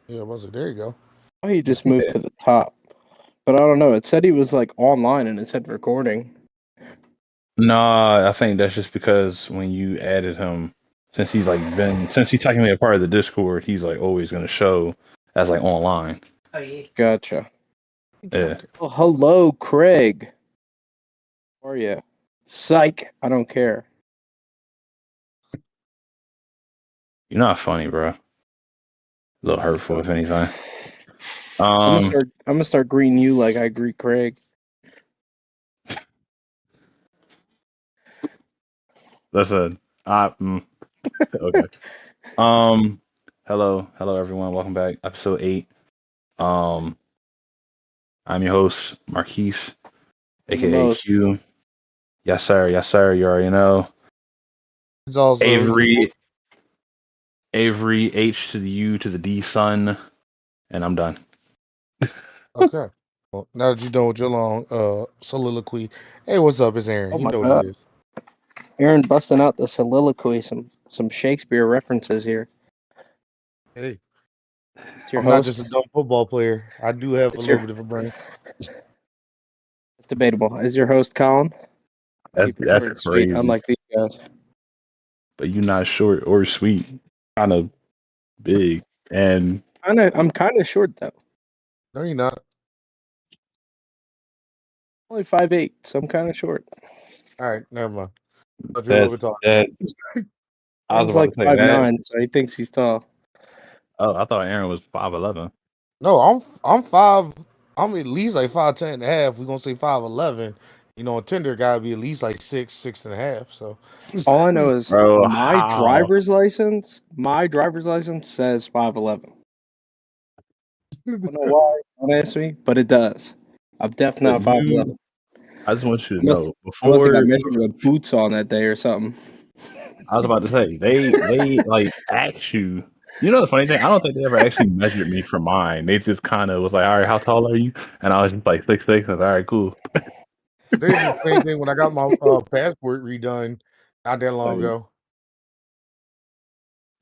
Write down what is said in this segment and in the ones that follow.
Yeah, was it? There you go. Oh, he just moved to the top. But I don't know. It said he was like online and it said recording. Nah, I think that's just because when you added him, since he's technically a part of the Discord, he's like always gonna show as like online. Gotcha. Yeah. Oh, hello, Craig. How are you? Psych. I don't care. You're not funny, bro. A little hurtful, if anything. I'm gonna start greeting you like I greet Craig. That's a okay. Hello everyone. Welcome back, episode 8. I'm your host, Marquise, And the aka most. Q. Yes, sir. Yes, sir. You already know. It's also Avery H to the U to the D son, and I'm done. Okay. Well, now that you know what your long soliloquy. Hey, what's up? It's Aaron. Oh You my know what god. it is. Aaron busting out the soliloquy, some Shakespeare references here. Hey, It's your I'm not host. just a dumb football player. I do have a It's little your- bit of a brain. It's debatable. Is your host Colin? Keep it short and That's sweet, crazy. unlike these guys. But you're not short or sweet. Kind of big, and I'm kind of short though. No, you're not. Only 5'8", so I'm kind of short. All right, never mind. But you're that's talking. that. I was Aaron's about like to say that. 5'9", so he thinks he's tall. Oh, I thought Aaron was 5'11". No, I'm five. I'm at least like 5'10" and a half. We're gonna say 5'11". You know, a Tinder gotta be at least like 6 and a half. So All I know is Bro, my how? driver's license says 5'11". I don't know why, don't ask me, but it does. I'm definitely not 5'11". I just want you to I must know I must have got before measured with boots on that day or something. I was about to say they like asked you. You know the funny thing? I don't think they ever actually measured me for mine. They just kind of was like, "All right, how tall are you?" And I was just like 6'6". I was like, "All right, cool." they did the same thing when I got my passport redone not that long Like, ago.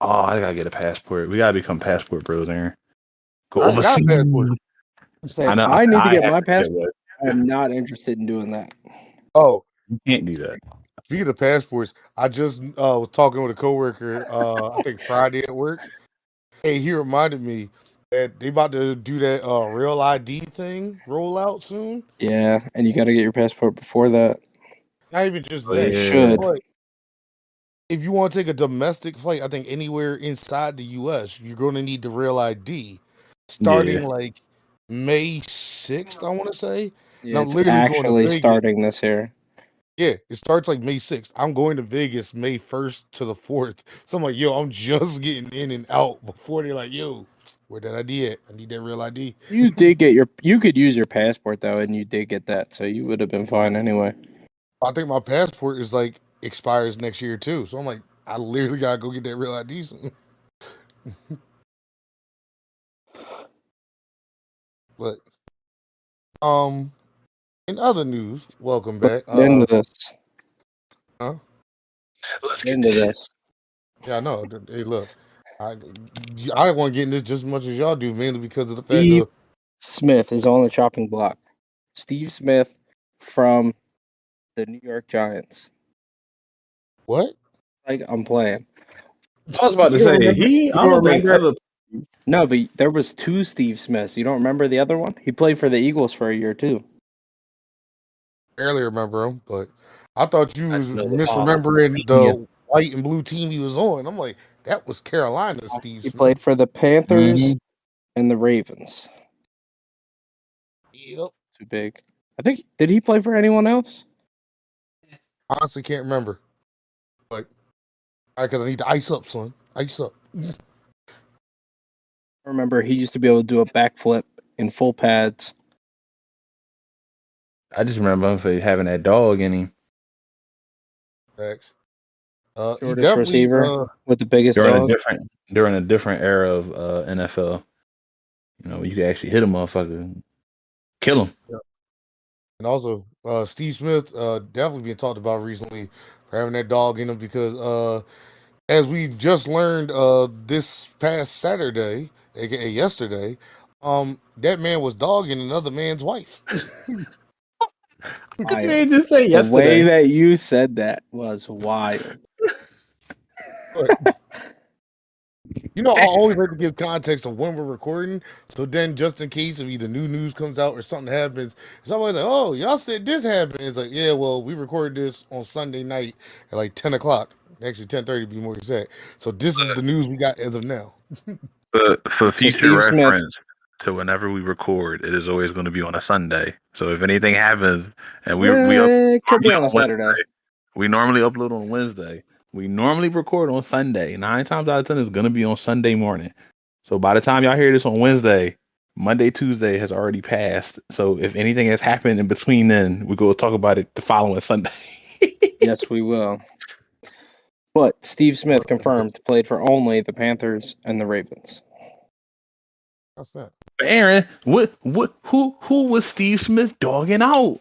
oh, I gotta get a passport. We gotta become passport bros, Aaron. Go I ain't got a overseas. passport. I know. I need to I get have my to get passport. one. I am not interested in doing that. Oh, You can't do that. speaking of passports, I just was talking with a coworker. I think Friday at work. Hey, he reminded me that they about to do that real ID thing rollout soon. Yeah, and you got to get your passport before that. Not even just Oh that. yeah. Should. But if you want to take a domestic flight, I think anywhere inside the U.S., you're going to need the real ID. Starting Yeah. like May 6th, I want to say. And Yeah, I'm it's literally going to actually Vegas. starting this year. Yeah, it starts like May 6th. I'm going to Vegas May 1st to the 4th. So I'm like, yo, I'm just getting in and out before they're like, yo, where that ID at? I need that real ID. You could use your passport though, and you did get that, so you would have been fine anyway. I think my passport is like expires next year too. So I'm like, I literally gotta go get that real ID soon. But in other news, welcome back. Get into this. Huh? Let's Get get into this shit. this. Yeah, I know. Hey, look, I want to get in this just as much as y'all do, mainly because of the fact Steve of Smith is on the chopping block. Steve Smith from the New York Giants. what? Like I'm playing. I was about to You don't say remember? he. You I don't don't think remember? ever. No, but there was two Steve Smiths. You don't remember the other one? He played for the Eagles for a year too. Barely remember him, but I thought you I was just know misremembering the the white and blue team he was on. I'm like, that was Carolina, Steve He Smith. played for the Panthers and the Ravens. Yep. Too big. I think did he play for anyone else? Honestly, can't remember. But because I need to ice up, son. Ice up. I remember he used to be able to do a backflip in full pads. I just remember him having that dog in him Facts. He Shortest definitely receiver with the biggest during dog. a different era of NFL. You know, you could actually hit a motherfucker, kill him. and also Steve Smith definitely being talked about recently for having that dog in him because as we've just learned this past Saturday, aka yesterday, that man was dogging another man's wife. What did Wild. man just say The way yesterday? that you said that was wild. But I always like to give context of when we're recording. So then, just in case if either new news comes out or something happens, it's always like, "Oh, y'all said this happened." It's like, "Yeah, well, we recorded this on Sunday night at like 10 o'clock. Actually, 10:30 to be more exact. So this is the news we got as of now." For So future Steve Smith, reference, to whenever we record, it is always going to be on a Sunday. So if anything happens, and we up it could be normally on a on Saturday. Wednesday, we normally upload on Wednesday. We normally record on Sunday. 9 times out of 10, it's going to be on Sunday morning. So by the time y'all hear this on Wednesday, Monday, Tuesday has already passed. So if anything has happened in between then, we go talk about it the following Sunday. Yes, we will. But Steve Smith confirmed played for only the Panthers and the Ravens. How's that? Aaron, who was Steve Smith dogging out?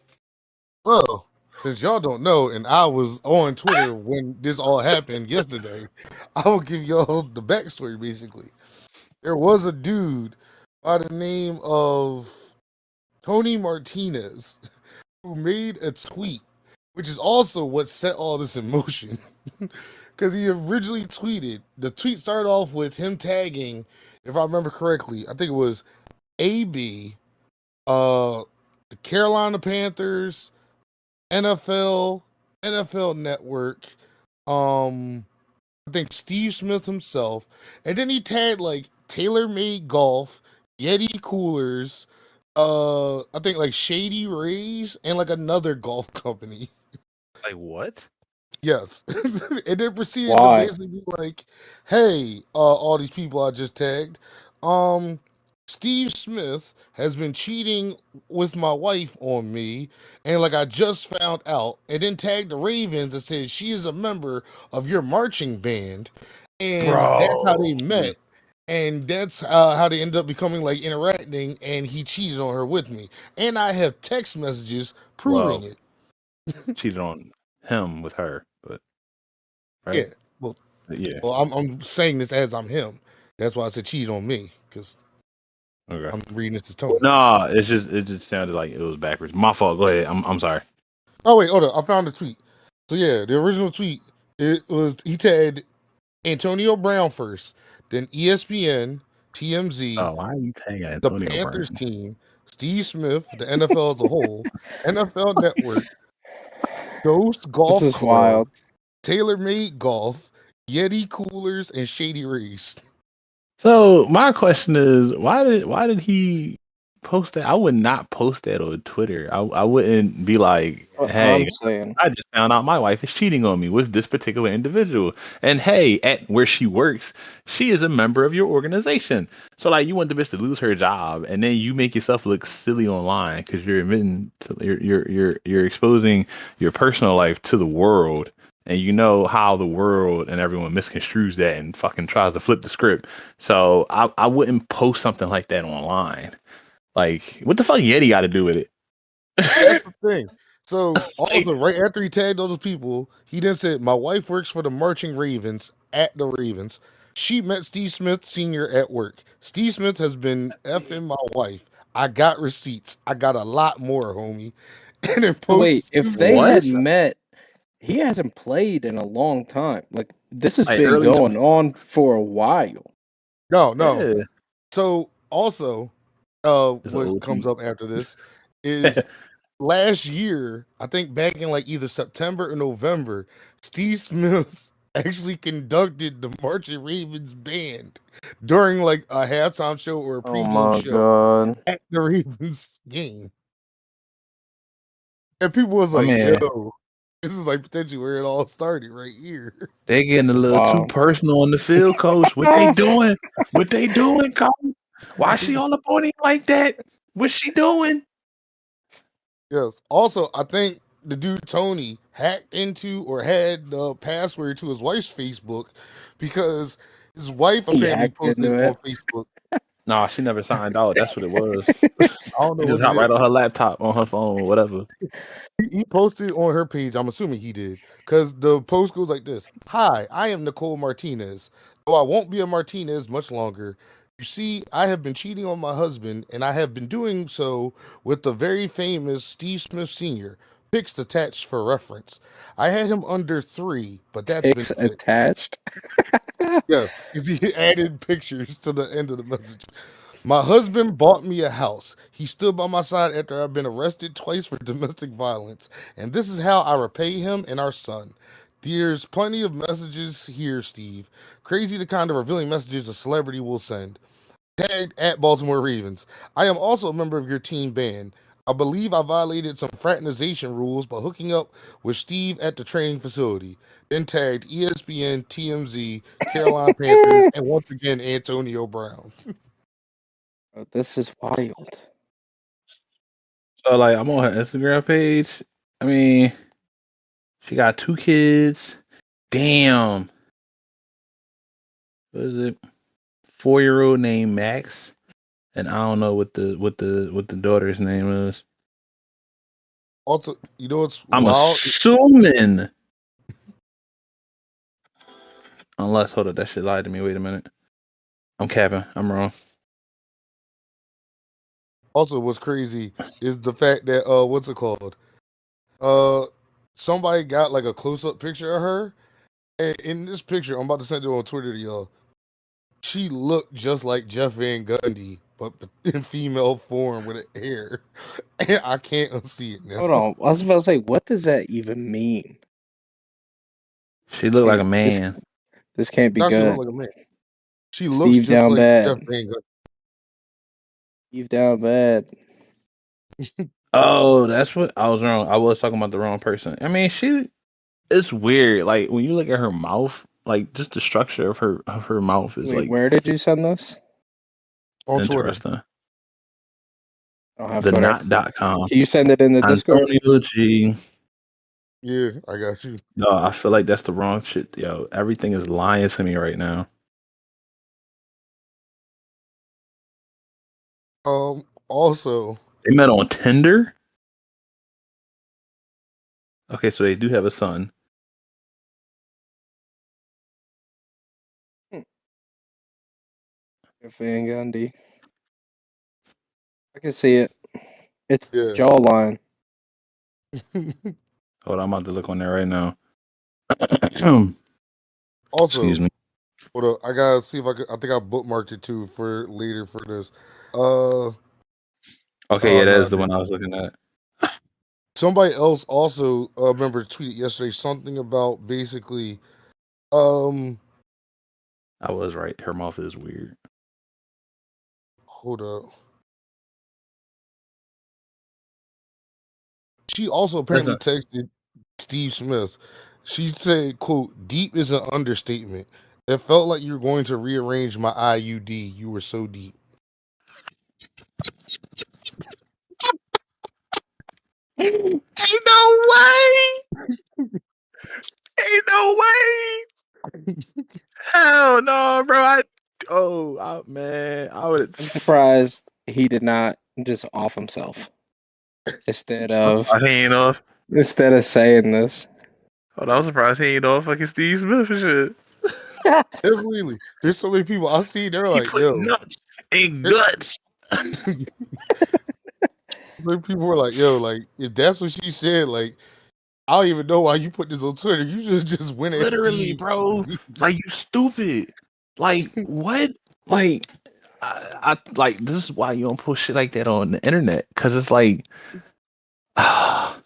Well, since y'all don't know, and I was on Twitter when this all happened yesterday, I will give y'all the backstory. Basically, there was a dude by the name of Tony Martinez who made a tweet, which is also what set all this in motion. Because he originally tweeted, the tweet started off with him tagging, if I remember correctly, I think it was AB, the Carolina Panthers, NFL, NFL Network, I think Steve Smith himself, and then he tagged like Tailor Made Golf, Yeti Coolers, I think like Shady Rays, and like another golf company. Like what? Yes. And then proceeded to Why? basically be like, hey, all these people I just tagged, um, Steve Smith has been cheating with my wife on me, and like I just found out, and then tagged the Ravens and said she is a member of your marching band, and that's how Bro. they met. And that's how they ended up becoming like interacting, and he cheated on her with me. And I have text messages proving Well, it. cheated on him with her, but Yeah. right? Well, Yeah. Well, I'm saying this as I'm him. That's why I said cheat on me, because Okay. I'm reading this to Well, Tony. nah, it just sounded like it was backwards. My fault. Go ahead. I'm sorry. Oh wait, hold on. I found the tweet. So yeah, the original tweet, it was he tagged Antonio Brown first, then ESPN, TMZ, Oh, why are you tagging the Antonio Brown? Panthers team, Steve Smith, the NFL as a whole, NFL Network, Ghost This Golf is Club, wild. Tailor Made Golf, Yeti Coolers, and Shady Rays. So my question is, why did he post that? I would not post that on Twitter. I wouldn't be like, What I'm hey, saying. I just found out my wife is cheating on me with this particular individual. And hey, at where she works, she is a member of your organization. So like you want the bitch to lose her job and then you make yourself look silly online because you're admitting to, you're exposing your personal life to the world. And you know how the world and everyone misconstrues that and fucking tries to flip the script. So I wouldn't post something like that online. Like, what the fuck Yeti got to do with it? That's the thing. So also, right after he tagged all those people, he then said, "My wife works for the marching Ravens at the Ravens. She met Steve Smith Sr. at work. Steve Smith has been effing my wife. I got receipts. I got a lot more, homie." And then So wait, posts two if they had What? screenshots. met, he hasn't played in a long time. Like this has Like been early going 20s. on for a while. No. Yeah, So also, it's an what comes OT. up after this is last year, I think back in like either September or November, Steve Smith actually conducted the Marching Ravens band during like a halftime show or a Oh pregame my show god. at the Ravens game. And people was My like, man, yo, this is like potentially where it all started right here. they getting a This is little too wild. personal on the field, coach. What they doing? What they doing, coach? Why she all up on him like that? What's she doing? Yes. Also, I think the dude Tony hacked into or had the password to his wife's Facebook because his wife He apparently hacked posted into on it. Facebook. Nah, she never signed out. That's what it was. I don't know She just what it hopped right is. on her laptop, on her phone, whatever. He posted on her page. I'm assuming he did, because the post goes like this: "Hi, I am Nicole Martinez. Though I won't be a Martinez much longer. You see, I have been cheating on my husband, and I have been doing so with the very famous Steve Smith Sr. Pics attached for reference. I had him under 3, but that's been Pics fixed." attached. Yes, because he added pictures to the end of the message. "My husband bought me a house. He stood by my side after I've been arrested twice for domestic violence. And this is how I repay him and our son. There's plenty of messages here, Steve. Crazy the kind of revealing messages a celebrity will send. Tagged at Baltimore Ravens. I am also a member of your team band. I believe I violated some fraternization rules by hooking up with Steve at the training facility." Then tagged ESPN, TMZ, Carolina Panthers, and once again Antonio Brown. Oh, this is wild. So like, I'm on her Instagram page. I mean, she got 2 kids. Damn. What is it? 4-year-old named Max, and I don't know what the daughter's name is. Also, you know what's I'm wild? assuming, unless hold up, that shit lied to me. Wait a minute. I'm capping. I'm wrong. Also, what's crazy is the fact that what's it called? Uh, somebody got like a close up picture of her, and in this picture, I'm about to send it on Twitter to y'all. She looked just like Jeff Van Gundy, but in female form with hair, and I can't unsee it now. Hold on. I was about to say, what does that even mean? She looked like a Wait, man. this can't be Now she look good. like a man. She looks Steve just down like Jeff bad. Van Gundy. Steve down bad. Oh, that's what I was wrong. I was talking about the wrong person. I mean, it's weird. Like when you look at her mouth, like just the structure of her mouth is Wait, like where did you send this? On Twitter. interesting. I'll have The to go there. not.com. Can you send it in the Discord? Antonio G. Yeah, I got you. No, I feel like that's the wrong shit, yo. Everything is lying to me right now. Also, They met on Tinder. Okay, so they do have a son. Van Gundy. I can see it. It's yeah. jawline. Hold on, I'm about to look on there right now. Also, Excuse me. hold up, I gotta see if I could. I think I bookmarked it too for later for this. Uh, Okay, oh yeah, that no, is the one I was looking at. somebody else also remember tweeted yesterday something about basically um I was right. Her mouth is weird. hold up. She also apparently Listen, texted Steve Smith. She said, quote, "Deep is an understatement. It felt like you were going to rearrange my IUD. You were so deep." ain't no way. Ain't no way. Hell no, bro. Man, I would. I'm surprised he did not just off himself instead of He ain't off. saying this. Hold on, I'm surprised he ain't off fucking Steve Smith and shit. Definitely. There's so many people I see, they're He like, put yo. nuts and guts. Like people were like, yo, like if that's what she said, like I don't even know why you put this on Twitter. You just went at Literally, Steve. bro. Like you stupid. Like what? Like I like this is why you don't post shit like that on the internet because it's like, not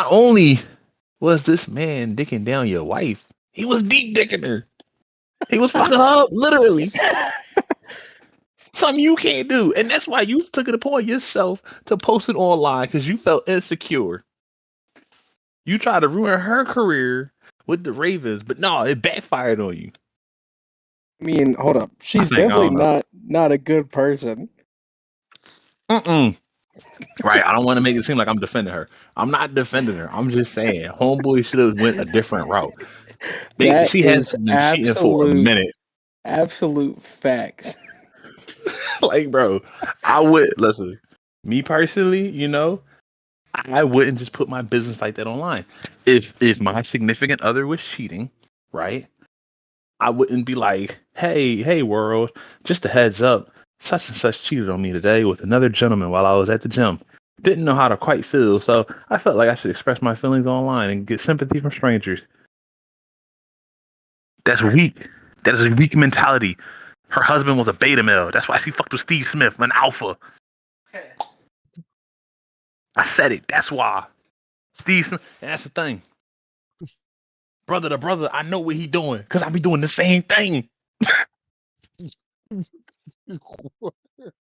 only was this man dicking down your wife, he was deep dicking her. He was fucking her up, literally. Something you can't do, and that's why you took it upon yourself to post it online because you felt insecure. You tried to ruin her career with the Ravens, but no, it backfired on you. I mean, hold up. She's I definitely don't know. not a good person. Right, I don't want to make it seem like I'm defending her. I'm not defending her. I'm just saying, homeboy should have went a different route. That She has is been cheating for a minute. absolute facts. Like, bro, I would listen. Me personally, I wouldn't just put my business like that online. If my significant other was cheating, right? I wouldn't be like, hey, world, just a heads up, such and such cheated on me today with another gentleman while I was at the gym. Didn't know how to quite feel, so I felt like I should express my feelings online and get sympathy from strangers. That's weak. That is a weak mentality. Her husband was a beta male. That's why she fucked with Steve Smith, an alpha. I said it. That's why. Steve Smith, and that's the thing. Brother to brother, I know what he doing, because I be doing the same thing.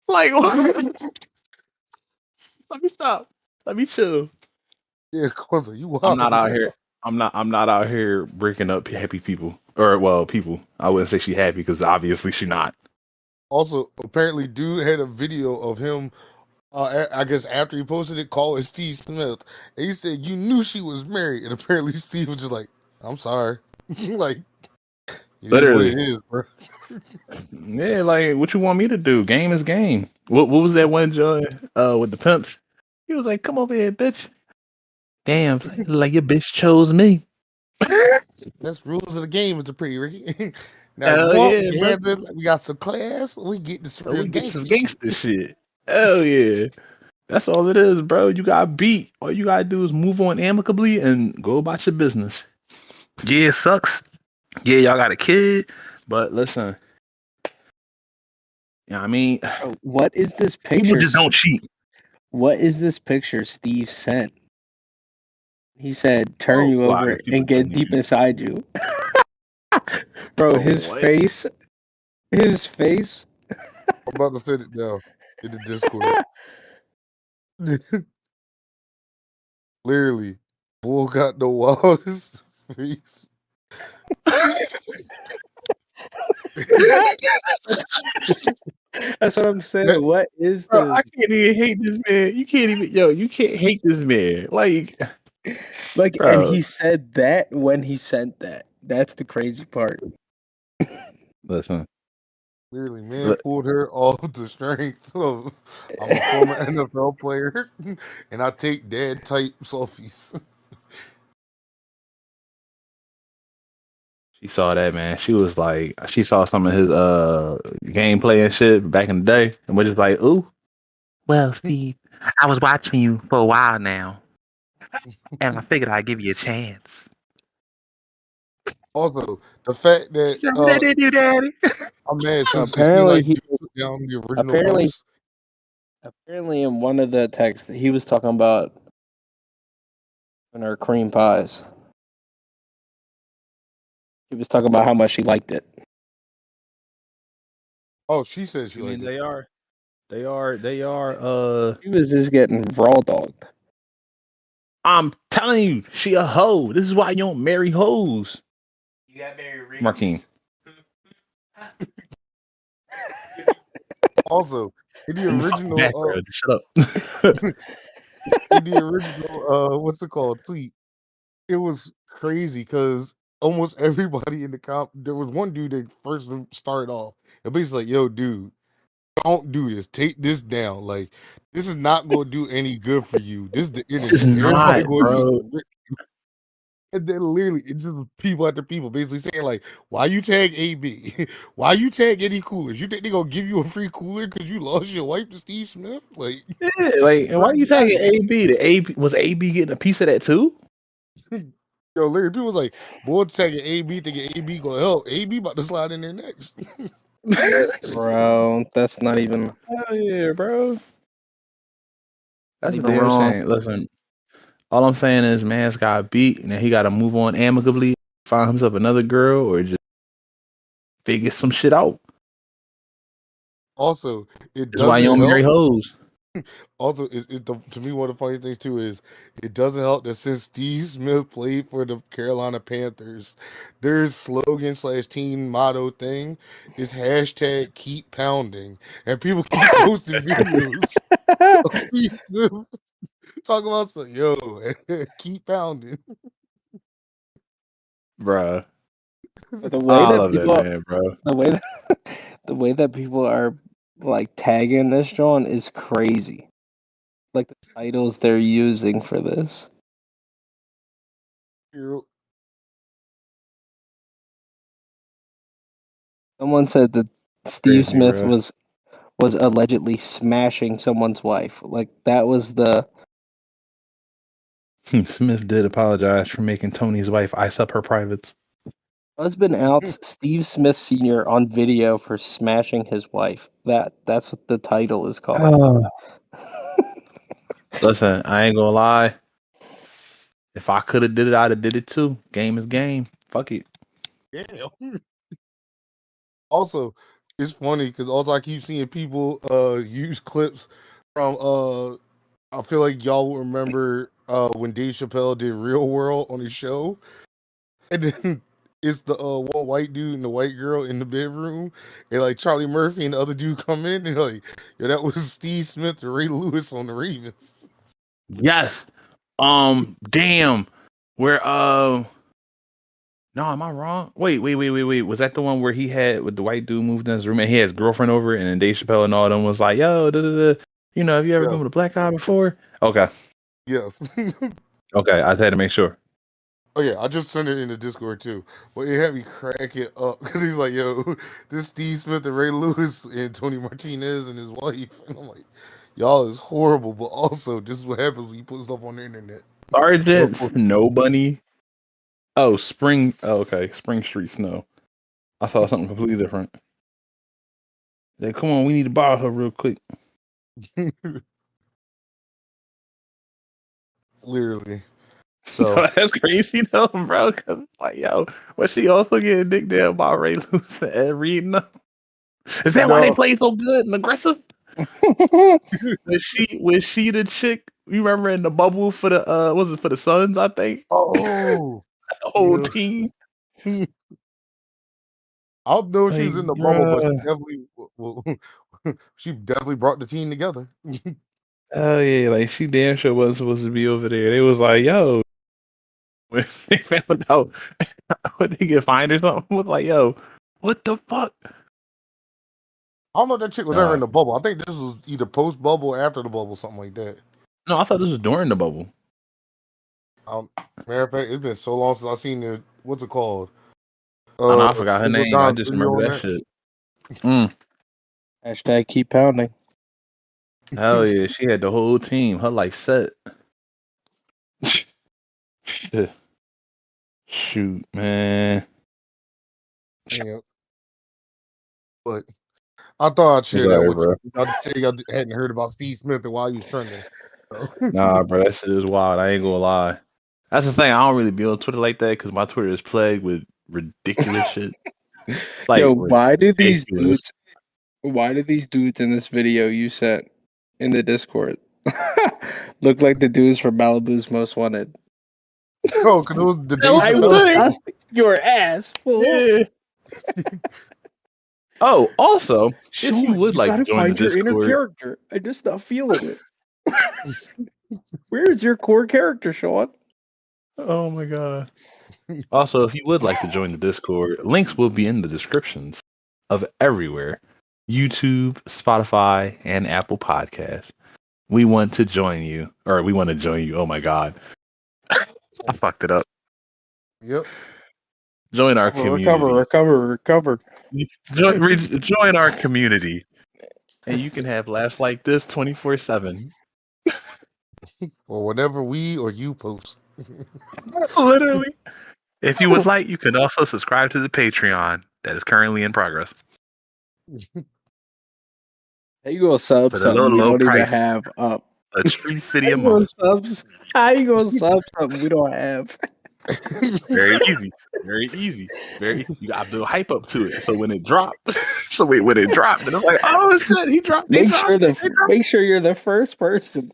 Like, let me stop. Let me chill. Yeah, Kwanzaa, you I'm not wild. out here. I'm not out here breaking up happy people. Or well, people. I wouldn't say she happy because obviously she not. Also, apparently, dude had a video of him. I guess after he posted it, calling Steve Smith, and he said, "You knew she was married," and apparently Steve was just like, "I'm sorry," like it is what Literally. it is, bro. Yeah, like what you want me to do? Game is game. What was that one joy with the pimps? He was like, "Come over here, bitch." Damn, like your bitch chose me. That's rules of the game, Mr. Pretty Ricky. Now you Hell want we yeah, can bro. have this? We got some class. We get this Oh, real we get some gangster shit. gangster shit. Hell yeah. That's all it is, bro. You got beat. All you gotta do is move on amicably and go about your business. Yeah, it sucks. Yeah, y'all got a kid, but listen, I mean, Bro, what is this people picture? just don't cheat. What is this picture Steve sent? He said, "Turn Oh, you Why over these people and get telling deep you? inside you." Bro, Oh, his what? face, his face. I'm about to send it now in the Discord. Literally, bull got the wildest face. That's what I'm saying. That- What is Bro, this? I can't even hate this man. You can't hate this man. Like, Like, and bro, he said that when he sent that. That's the crazy part. listen. Literally, man pulled her off the strength of I'm a former NFL player and I take dad type selfies. She saw that, man. She was like, she saw some of his gameplay and shit back in the day, and was just like, "Ooh, well, Steve, I was watching you for a while now, and I figured I'd give you a chance." Also, the fact that Is that what I did, you daddy? I'm mad since it seemed Apparently, like he dude took down the original apparently post. apparently in one of the texts he was talking about in her cream pies. He was talking about how much she liked it. Oh, she said she I mean, liked it. they are. She was just getting raw dogged. I'm telling you, she a hoe. This is why you don't marry hoes. You got married, Marquine. Also, in the In the fucking original, background. Shut up. in the original, what's it called? Tweet. It was crazy because almost everybody in the there was one dude that first started off. And basically like, yo, dude, don't do this. Take this down. Like, this is not going to do any good for you. This is the It's internet. Everybody not, going to use bro. it. And then literally, it's just people after people basically saying like, "Why you tag AB? Why you tag any coolers? You think they gonna give you a free cooler because you lost your wife to Steve Smith? Like, Yeah, like, and why I you got tagging AB? The AB was AB getting a piece of that too? it." Yo, literally, people was like, "Boy, tagging AB, thinking AB gonna help. AB about to slide in there next." Bro, that's not even Hell yeah, bro. not That's a even damn wrong. shame. Listen, all I'm saying is, man's got beat, and then he got to move on amicably, find himself another girl, or just figure some shit out. Also, it That's why you doesn't don't marry help. hoes. Also, to me, one of the funny things too is it doesn't help that since Steve Smith played for the Carolina Panthers, their slogan slash team motto thing is hashtag keep pounding, and people keep posting videos of Steve Smith talking about so yo keep pounding. Bruh. But the way I that love that people man, bro. the way that, the way that people are like tagging this John is crazy. Like the titles they're using for this. Someone said that Steve Crazy, Smith bro. was allegedly smashing someone's wife. Like that was the Smith did apologize for making Tony's wife ice up her privates. husband outs Steve Smith Sr. on video for smashing his wife. That's what the title is called. Listen, I ain't gonna lie. If I could have did it, I'd have did it too. Game is game. Fuck it. Damn. Also, it's funny because also I keep seeing people use clips from I feel like y'all will remember when Dave Chappelle did Real World on his show. And then it's the one white dude and the white girl in the bedroom, and like Charlie Murphy and the other dude come in and like, yo, that was Steve Smith and Ray Lewis on the Ravens. Yes. Damn. Where no, am I wrong? Wait. Was that the one where he had with the white dude moved in his room and he had his girlfriend over and then Dave Chappelle and all them was like, yo, you know, have you ever been with a black guy before? Okay. Yes. Okay, I had to make sure. Oh yeah, I just sent it in the Discord too. But it had me cracking up because he's like, "Yo, this Steve Smith and Ray Lewis and Tony Martinez and his wife," and I'm like, "Y'all is horrible." But also, this is what happens when you put stuff on the internet. Sergeant Snow Bunny. Oh, Spring. Oh, okay. Spring Street Snow. I saw something completely different. Like, come on, we need to borrow her real quick. Literally. So that's crazy though, bro. Cause like, yo, was she also getting dick down by Ray Lewis and reading them? Is that why they play so good and aggressive? was she the chick? You remember in the bubble for the was it for the Suns? I think. Oh, the whole team. I don't know if she was in the bubble, but she definitely brought the team together. Oh yeah, like she damn sure wasn't supposed to be over there. They was like, yo, when they found out when they get fined or something, was like, yo, what the fuck? I don't know if that chick was ever in the bubble. I think this was either post bubble or after the bubble, something like that. No, I thought this was during the bubble. Matter of fact, it's been so long since I seen the what's it called? I forgot her name. I just remember that shit. Hashtag keep pounding. Hell yeah, she had the whole team. Her life set. Shoot, man. Yeah. But I thought I'd share that with you. I'll tell you I hadn't heard about Steve Smith and why he was trending. So. Nah, bro, that shit is wild. I ain't gonna lie. That's the thing. I don't really be on Twitter like that because my Twitter is plagued with ridiculous shit. Like, yo, why do these dudes in this video you sent in the Discord look like the dudes from Malibu's Most Wanted? Bro, because it was the Dave I will bust your ass, fool. Yeah. Oh, also, Sean, if you would like to join the Discord, your inner character. I'm just not feeling it. Where's your core character, Sean? Oh my god. Also, if you would like to join the Discord, links will be in the descriptions of everywhere. YouTube, Spotify, and Apple Podcasts. We want to join you. Oh my god. I fucked it up. Yep. Join our community. Recover. Join our community. And you can have laughs like this 24/7. Or whatever we or you post. Literally. If you would like, you can also subscribe to the Patreon that is currently in progress. How you gonna sub something we don't even have up? A Tree City a month. How you gonna sub something we don't have? Very easy. You got to build hype up to it. So when it dropped, when it dropped, and it's like, oh shit, he dropped. Make sure you're the first person.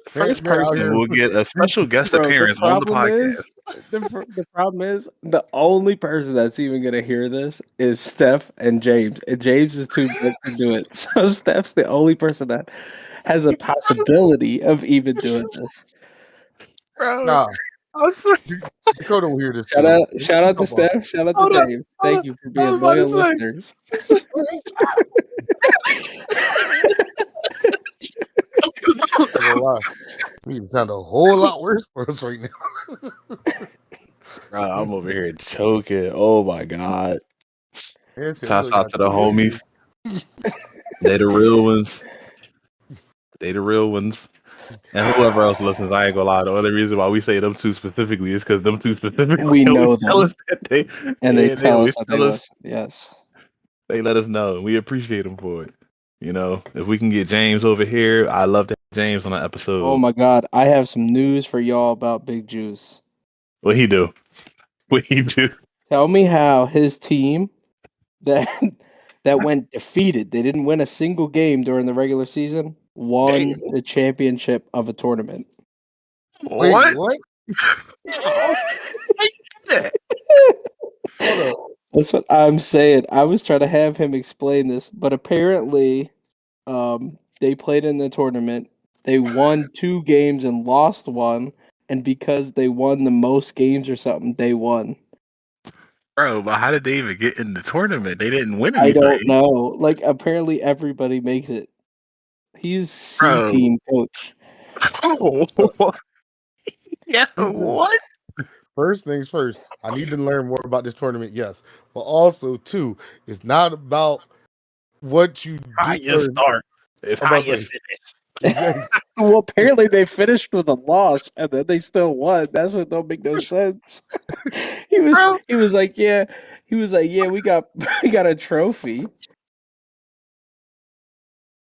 First person will get a special guest appearance on the podcast. The problem is the only person that's even gonna hear this is Steph and James, and James is too big to do it. So Steph's the only person that has a possibility of even doing this. Bro, nah, Dakota will hear this. Shout out to Steph. Shout out to James. Thank you for being loyal listeners. I'm not gonna lie. You sound a whole lot worse for us right now. Bro, I'm over here choking. Oh my god! Yeah, see, I Shouts really out got to the this homies. dude. They the real ones. They the real ones. And whoever else listens, I ain't gonna lie. The only reason why we say them two specifically is because them two specifically We know always tell them, us that they, and they they tell us always that they tell us, listen. Yes. they let us know. We appreciate them for it. You know, if we can get James over here, I love to have James on an Oh episode. my God, I have some news for y'all about Big Juice. What he do? What he do? Tell me how his team that that went defeated. They didn't win a single game during the regular season. Damn. Won the championship of a tournament. Wait, What? what? How? That? Hold up. That's what I'm saying. I was trying to have him explain this, but apparently, they played in the tournament. They won 2 games and lost one, and because they won the most games or something, they won. Bro, but how did they even get in the tournament? They didn't win I don't anything. know. Like apparently everybody makes it. He's C Bro. team coach. Yeah, what? First things first, I need to learn more about this tournament, yes. But also, too, it's not about what you How do. you start is I'm how about to you say, finish. exactly. Well, apparently they finished with a loss and then they still won. That's what don't make no sense. he was Bro, he was like, yeah, we got we got a trophy.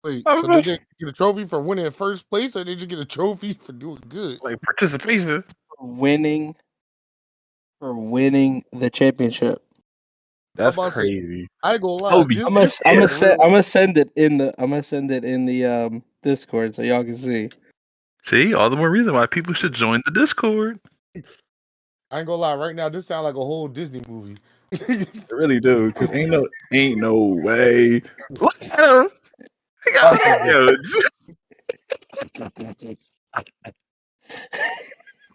Wait, I'm so did about- they get a trophy for winning in first place, or did you get a trophy for doing good? like participation. winning for winning the championship. I'm That's about to say, crazy. I ain't gonna lie, Toby, this I'm gonna is I'm like gonna a send real. I'm gonna send it in the Discord so y'all can see. see, all the more reason why people should join the Discord. I ain't gonna lie, right now, this sounds like a whole Disney movie. I really do, cause ain't no way. Look at him. He got, Watch this. yo,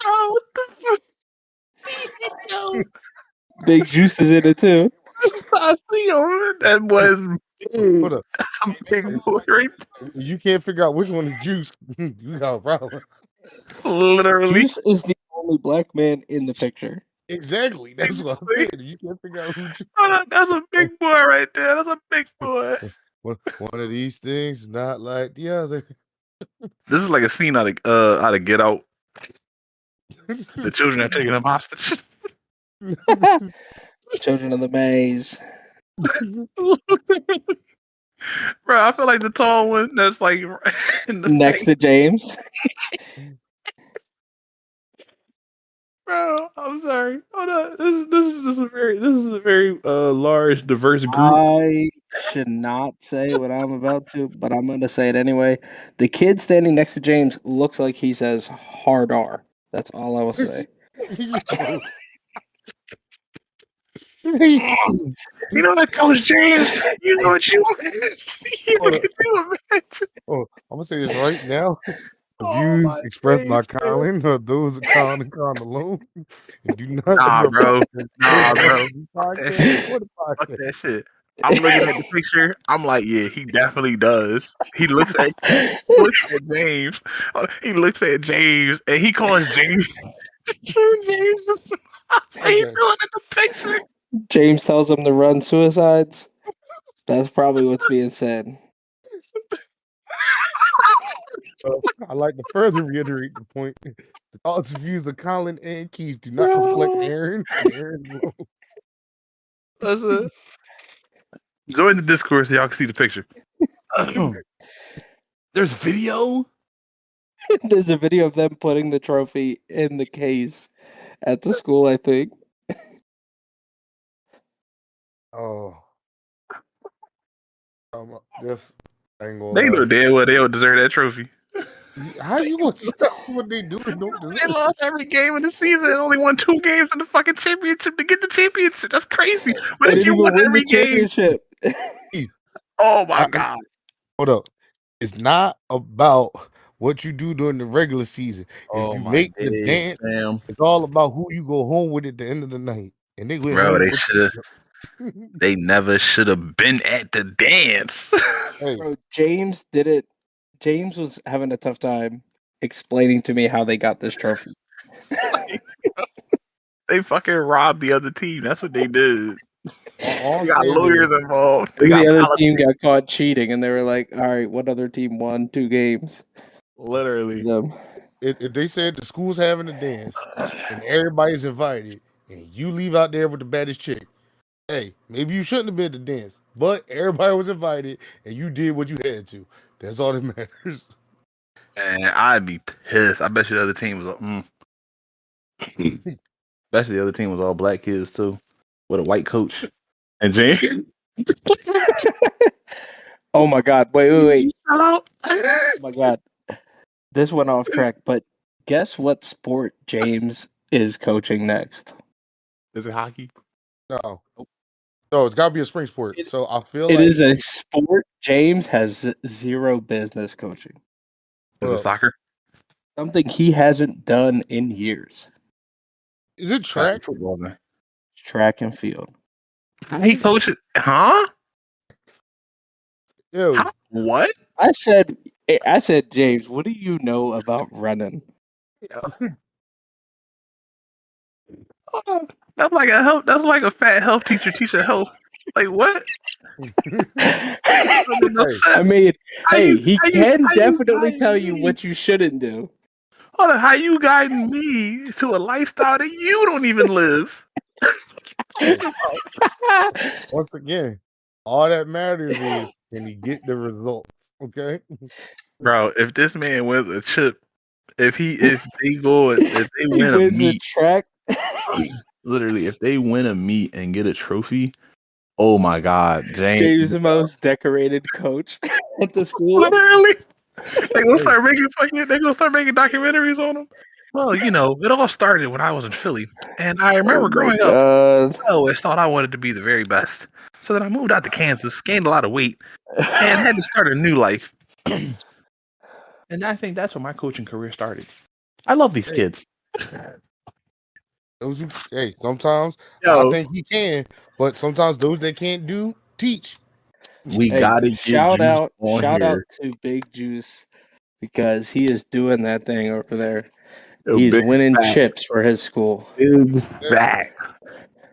bro, what the fuck? Yo, Big Juice is in it too. I see him. That boy's big. Hold up. That's a big boy right You can't figure out which one is juice. You got a problem. there. Literally. Juice is the only black man in the picture. Exactly. That's what I'm saying. You can't figure out who. That's a Oh, big boy right there. That's a big boy. one of these things is not like the other. This is like a scene out of Get Out. The children are taking him hostage. Children of the Maze. Bro, I feel like the tall one that's like in the Next to James. Bro, I'm sorry. Hold on. This is a very large, diverse group. I should not say what I'm about to, but I'm going to say it anyway. The kid standing next to James looks like he says hard R. That's all I will say. You know that Coach James. You know what you Oh, I'm gonna say this right now. The Oh views my expressed by days, man. Colin are those of Colin and Colin alone, and do not Nah, bro. represent Nah, this bro. Fuck that podcast shit. or the Fuck podcast. that shit. I'm looking at the picture. I'm like, yeah, he definitely does. He looks at James. He looks at James and he calls James. James is how you Okay. doing in the picture? James tells him to run suicides. That's probably what's being said. I'd like to further reiterate the point. The thoughts and views of Colin and Keys do not reflect Bro. Aaron and Aaron's role. Listen. Join the Discord so y'all can see the picture. There's video? There's a video of them putting the trophy in the case at the school, I think. Oh, this I ain't gonna They know lie. damn well they don't deserve that trophy. How you gonna tell what they do and don't They deserve? lost every game of the season and only won 2 games in the fucking championship to get the championship. That's crazy. What They if didn't you even won win the every game? championship. Oh my I, god. hold up. It's not about what you do during the regular season. If Oh you my make the days, dance, Sam. it's all about who you go home with at the end of the night. And they went Bro, home they with should have They never should have been at the dance. Hey, Bro, James did it. James was having a tough time explaining to me how they got this trophy. They fucking robbed the other team. That's what they did. all They I'm got saying lawyers is, involved. They Maybe got the other team politics. got caught cheating, and they were like, "All right, what other team won 2 games?" Literally. Them. if they said the school's having a dance and everybody's invited, and you leave out there with the baddest chick, hey, maybe you shouldn't have been at the dance, but everybody was invited and you did what you had to. That's all that matters. And I'd be pissed. I bet you the other team was especially the other team was all black kids too. With a white coach. And James Oh my God! Wait! shout out. Oh my God! This went off track. But guess what sport James is coaching next? Is it hockey? No, no, it's got to be a spring sport. It, So I feel it like, is a sport James has zero business coaching. Is it well, soccer? Something he hasn't done in years. is it Gotta be track? football then. Track and field. He coaches huh? Yo, How? What? I said, James, what do you know about running? Oh, that's like a health. That's like a fat health teacher teaching health. Like what? That don't make no hey, I sense. mean, How hey, you he how you can how you definitely guiding tell you me? what you shouldn't do. Hold on, how you guiding me to a lifestyle that you don't even live? hey, once again, all that matters is can he get the results? Okay. Bro, if this man wins a chip, if they He win a wins a meet, track. literally, if they win a meet and get a trophy, oh my God, James, James, the most decorated coach at the school. literally, Hey, they gonna start making documentaries on him. Well, it all started when I was in Philly, and I Oh remember my growing up, God. I always thought I wanted to be the very best. So then I moved out to Kansas, gained a lot of weight, and had to start a new life. And I think that's where my coaching career started. I love these hey, kids. hey, sometimes I Yo, think he can, but sometimes those that can't do, teach. we Hey, gotta get Juice on shout out here. to Big Juice because he is doing that thing over there. Yo, He's big winning fact. chips for his school. Big Yeah, fact.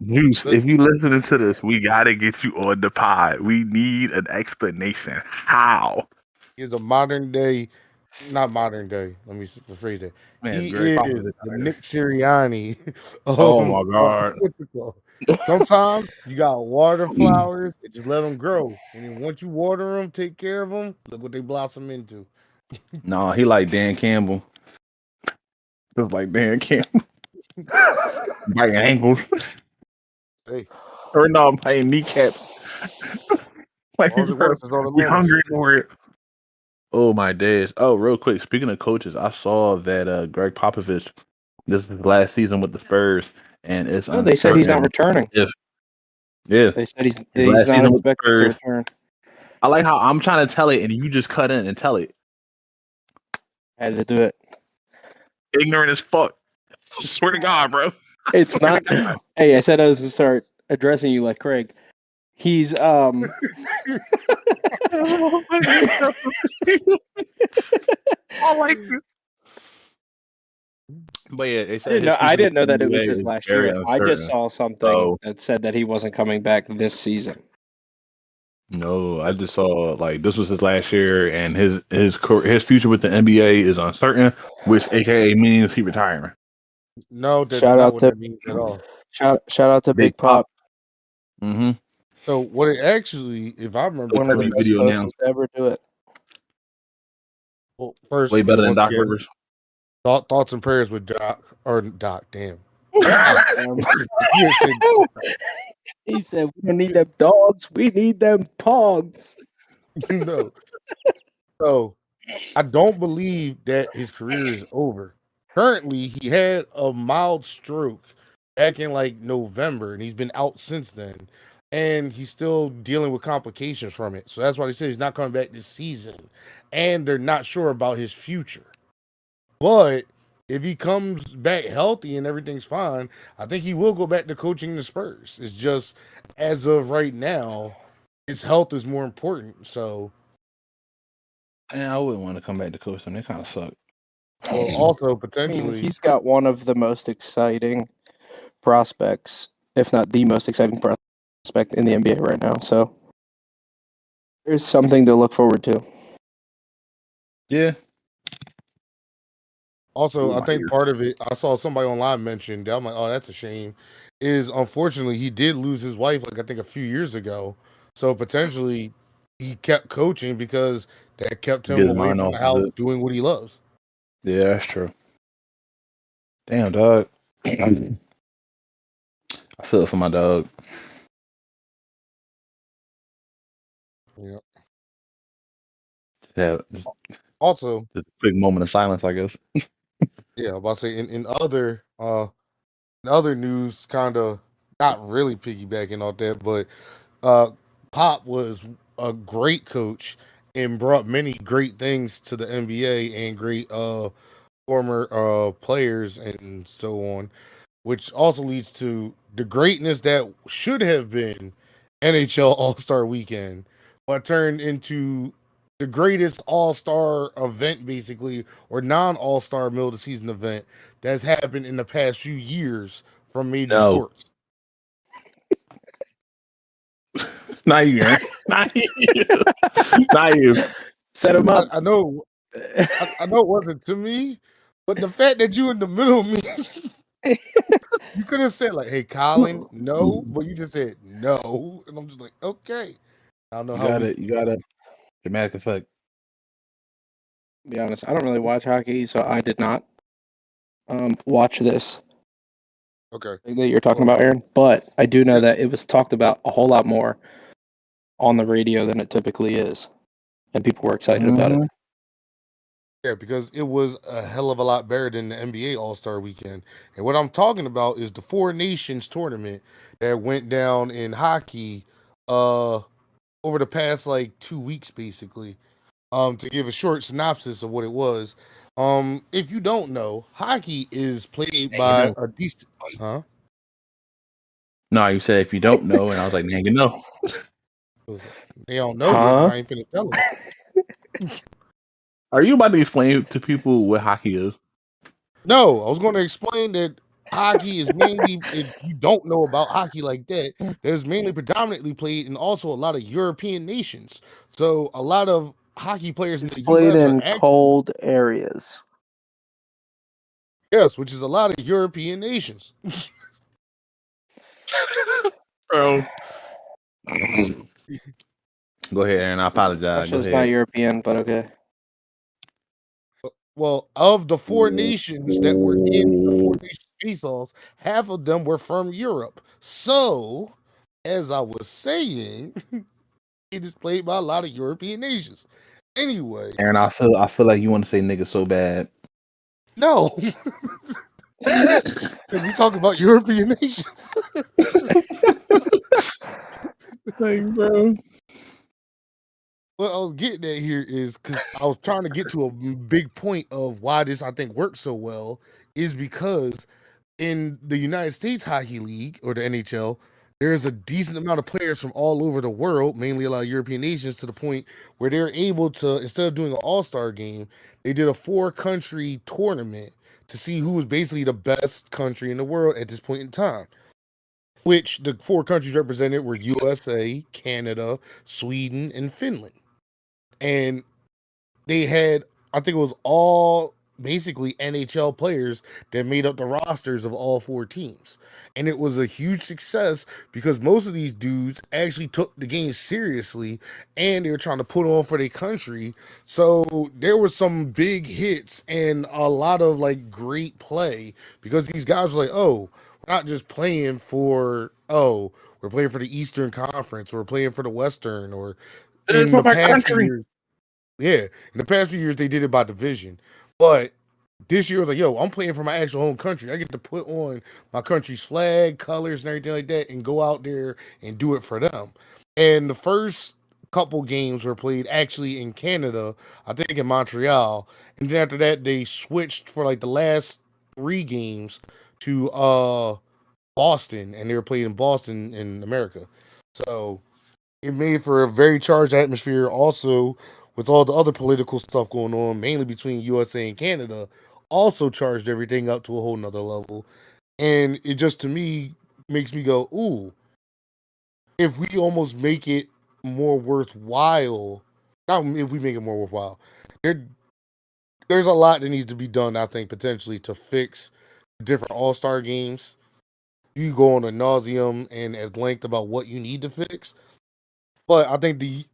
Juice, but if you listening to this, we gotta get you on the pod. We need an explanation. How? he is a modern day, not modern day. Let me rephrase that. Man, it's He Greg is Popovich the out here. Nick Sirianni Oh of my God. what's it called? Sometimes you got water flowers and just let them grow, and then once you water them, take care of them. Look what they blossom into. No, he like Dan Campbell. Just like Dan Campbell. Biting ankles. Hey, Or no, biting kneecaps. as Like, long as it bro, works, that's all that be matters. hungry for it. Oh my days. Oh, real quick, speaking of coaches, I saw that Greg Popovich, this is his last season with the Spurs, and it's No, they said he's not uncertain returning. if yeah, They said his he's last not season with the expected to Spurs. return. I like how I'm trying to tell it and you just cut in and tell it. Had to do it. Ignorant as fuck. Swear to God, bro. It's Swear to not. God. Hey, I said I was gonna start addressing you like Craig. He's Oh my God. I like this. But yeah, they said his I future with didn't the know that it was NBA his is last very year. I just uncertain. saw something So that said that he wasn't coming back this season. no, I just saw like this was his last year, and his future with the NBA is uncertain, which AKA means he retiring. No, that's Shout not out what to that means at all. shout out to Big Big Pop. Pop, Mm-hmm. So what it actually, if I remember one of the Tribute correctly, best video now, coaches to ever do it. well, way first, better than once Doc again, Rivers. thoughts and prayers with Doc or Doc. Damn, God, Um, you said he said, "We don't need them dogs. We need them pogs." no. So I don't believe that his career is over. Currently, he had a mild stroke back in like November, and he's been out since then. And he's still dealing with complications from it. So that's why they say he's not coming back this season. And they're not sure about his future. But if he comes back healthy and everything's fine, I think he will go back to coaching the Spurs. It's just as of right now, his health is more important. So, And I wouldn't want to come back to coach them. They kind of suck. well, also I mean, potentially, he's got one of the most exciting prospects, if not the most exciting prospect in the NBA right now. So there's something to look forward to. Yeah. also Ooh, I my think ear. part of it, I saw somebody online mention that I'm like, oh, that's a shame. Is unfortunately he did lose his wife, like I think a few years ago. So potentially he kept coaching because that kept Get him his away mind from off the of house it. doing what he loves. Yeah, that's true. Damn, dog. I feel it for my dog. Yeah. Yeah, just Also, a quick moment of silence, I guess. yeah, I'm about to say in other news, kind of not really piggybacking off that, but uh, Pop was a great coach and brought many great things to the NBA and great former players and so on, which also leads to the greatness that should have been NHL All Star Weekend, but turned into the greatest All Star event, basically, or non All Star middle of the season event that's happened in the past few years from major No, sports. not you, Aaron. Not you. Not you. Set him up. I know, I know it wasn't to me, but the fact that you in the middle of me, you could have said like, "Hey, Colin, no," but you just said no, and I'm just like, okay. I don't know You how got we. it. You got a dramatic effect. Be honest, I don't really watch hockey, so I did not watch this Okay. thing that you're talking Well, about, Aaron. But I do know yeah, that it was talked about a whole lot more on the radio than it typically is, and people were excited about it. Mhm. yeah, because it was a hell of a lot better than the NBA All Star Weekend. And what I'm talking about is the Four Nations tournament that went down in hockey uh over the past like 2 weeks, basically. To give a short synopsis of what it was. If you don't know, hockey is played And you by know. a decent huh? No, you said if you don't know, and I was like, man, you know. They don't know yet because Huh? I ain't finna tell them. Are you about to explain to people what hockey is? No, I was going to explain that hockey is mainly, if you don't know about hockey like that, there's mainly predominantly played in also a lot of European nations. So a lot of hockey players in It's the played US are in actually, cold areas. yes, which is a lot of European nations. Bro. Go ahead, Aaron. I apologize. Go Russia's not ahead. European, but okay. Well, of the four nations that were in the four nations face-offs, half of them were from Europe. So, as I was saying, it is played by a lot of European nations. Anyway, Aaron, I feel like you want to say nigga so bad. no, we talk about European nations. Like, bro. What I was getting at here is because I was trying to get to a big point of why this I think works so well is because in the United States Hockey League or the NHL, there's a decent amount of players from all over the world, mainly a lot of European nations, to the point where they're able to, instead of doing an all-star game, they did a four-country tournament to see who was basically the best country in the world at this point in time. Which the four countries represented were USA, Canada, Sweden, and Finland. And they had, I think it was all basically NHL players that made up the rosters of all four teams. And it was a huge success because most of these dudes actually took the game seriously and they were trying to put on for their country. So there were some big hits and a lot of like great play because these guys were like, oh, we're not just playing for, oh, we're playing for the Eastern Conference, or we're playing for the Western, or This is in for the my past few country. years, yeah, in the past few years they did it by division, but this year was like, yo, I'm playing for my actual home country. I get to put on my country's flag, colors, and everything like that, and go out there and do it for them. And the first couple games were played actually in Canada, I think in Montreal, and then after that they switched for like the last 3 games to Boston, and they were played in Boston in America. So it made for a very charged atmosphere. Also, with all the other political stuff going on, mainly between USA and Canada, also charged everything up to a whole nother level. And it just to me makes me go, ooh, if we almost make it more worthwhile, not if we make it more worthwhile, there, there's a lot that needs to be done, I think, potentially to fix different All Star games. You go on a nauseum and at length about what you need to fix. But I think the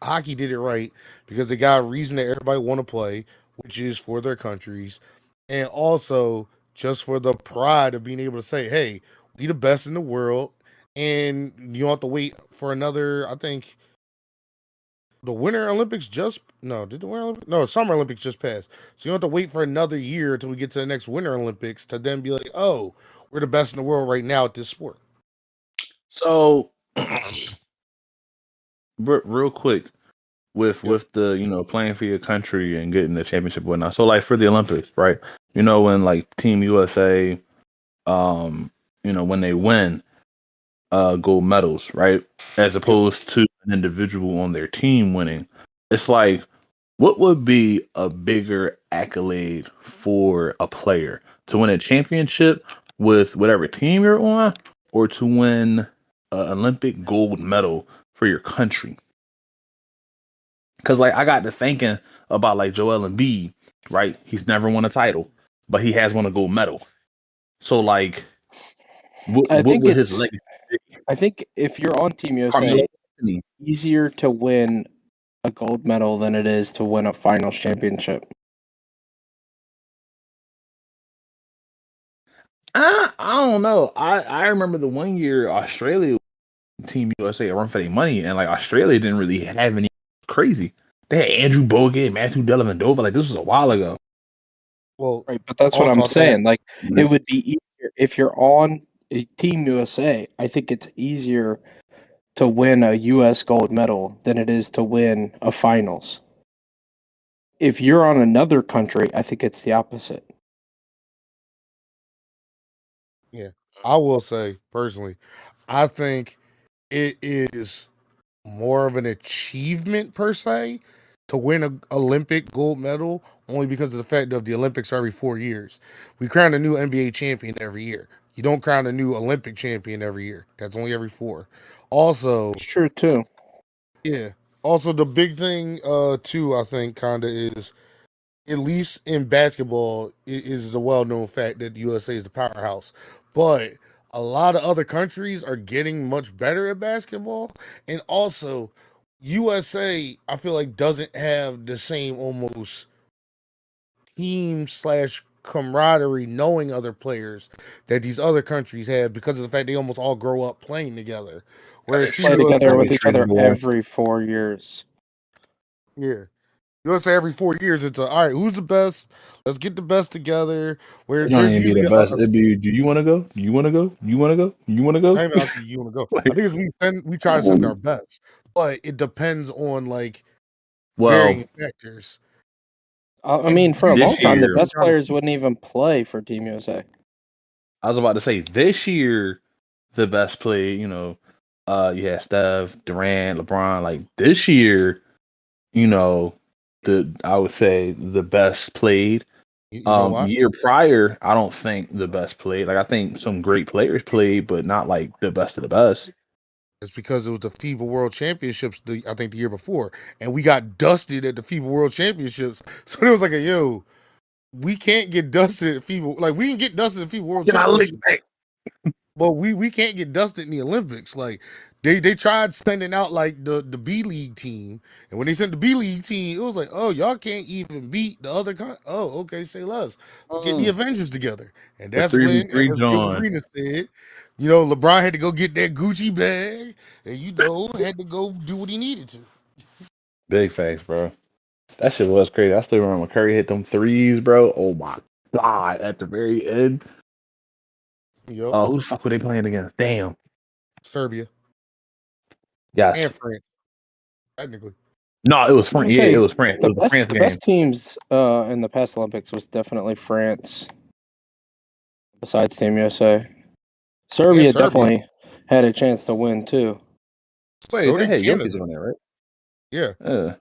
hockey did it right because they got a reason that everybody want to play, which is for their countries, and also just for the pride of being able to say, "Hey, we the best in the world," and you don't have to wait for another. I think the Winter Olympics just no, did the Winter Olympics? No, Summer Olympics just passed, so you don't have to wait for another year until we get to the next Winter Olympics to then be like, "Oh, we're the best in the world right now at this sport." So, real quick, with Yep. the playing for your country and getting the championship and whatnot. So like for the Olympics, right? When like Team USA, um, when they win gold medals, right? As Yep. opposed to an individual on their team winning. It's like, what would be a bigger accolade for a player? To win a championship with whatever team you're on, or to win an Olympic gold medal for your country? Because like I got to thinking about like Joel Embiid, right? He's never won a title, but he has won a gold medal. So like, I what think would his it's. legacy be? I think if you're on Team Carmelo USA, Anthony. easier to win a gold medal than it is to win a finals championship. I don't know. I remember the one year Australia Team USA run for their money, and like Australia didn't really have any crazy. They had Andrew Bogut, Matthew Dellavedova. Like this was a while ago. Well, Right, but that's what also I'm I think saying. Like, it would be easier if you're on a Team USA. I think it's easier to win a US gold medal than it is to win a finals. If you're on another country, I think it's the opposite. yeah, I will say personally, I think it is more of an achievement per se to win a Olympic gold medal only because of the fact of the Olympics are every 4 years. We crown a new NBA champion every year. You don't crown a new Olympic champion every year. That's only every 4. Also, It's true too. yeah. Also, the big thing, too, I think, kinda is at least in basketball, it is the well-known fact that the USA is the powerhouse. But a lot of other countries are getting much better at basketball, and also USA, I feel like doesn't have the same almost team slash camaraderie knowing other players that these other countries have because of the fact they almost all grow up playing together. That Whereas is Team Play true. together That USA, with is each other reasonable. every 4 years. yeah. USA every 4 years, it's all right. Who's the best? Let's get the best together. Where It don't there's even be usually the best. It'd be, do you want to go? Do you want to go? You want to go? You want to go? I ain't asking you want to go. I Like, think it's we try to send our best, but it depends on like well, varying factors. I Like mean, for a long this time, the year, usually best try to players keep. wouldn't even play for Team USA. I was about to say this year, the best play. You had Steph, Durant, LeBron. Like this year, you know, I would say the best played. You know why? Year prior, I don't think the best played. Like I think some great players played, but not like the best of the best. It's because it was the FIBA World Championships. I think the year before, and we got dusted at the FIBA World Championships. So it was like, yo, we can't get dusted at FIBA. Like we can get dusted at FIBA World Can I look Championships. back? But we can't get dusted in the Olympics. Like they tried sending out like the B League team, and when they sent the B League team, it was like, oh, y'all can't even beat the other. Oh, okay, say less. Let's get the Avengers together, and The that's three v when, three, as Gilbert John. Arenas said, LeBron had to go get that Gucci bag, and had to go do what he needed to. Big facts, bro. That shit was crazy. I still remember when Curry hit them threes, bro. Oh my god! At the very end. Yep, Who the fuck were they playing against? Damn. Serbia Yes. and France. technically. No, it was France. Yeah, it was France. It was the France The game. best teams in the past Olympics was definitely France. Besides Team USA, Serbia definitely had a chance to win too. Wait, So they did had Canada. Jokic on there, right? Yeah.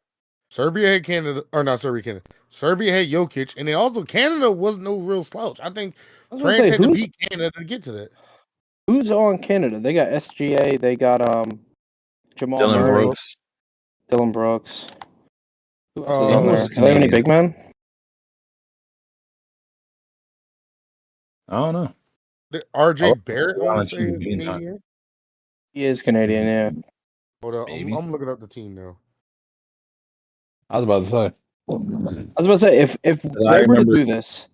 Serbia had Canada, or not Serbia, Canada. Serbia had Jokic, and then also Canada was no real slouch. I think France had to beat Canada to get to that. Who's on Canada? They got SGA. They got Jamal Murray, Dylan Brooks. Who else is on there? Do they have any big men? I don't know. RJ Barrett, I want to say, is Canadian. He is Canadian, yeah. Hold up, I'm looking up the team now. I was about to say, if they were to do this,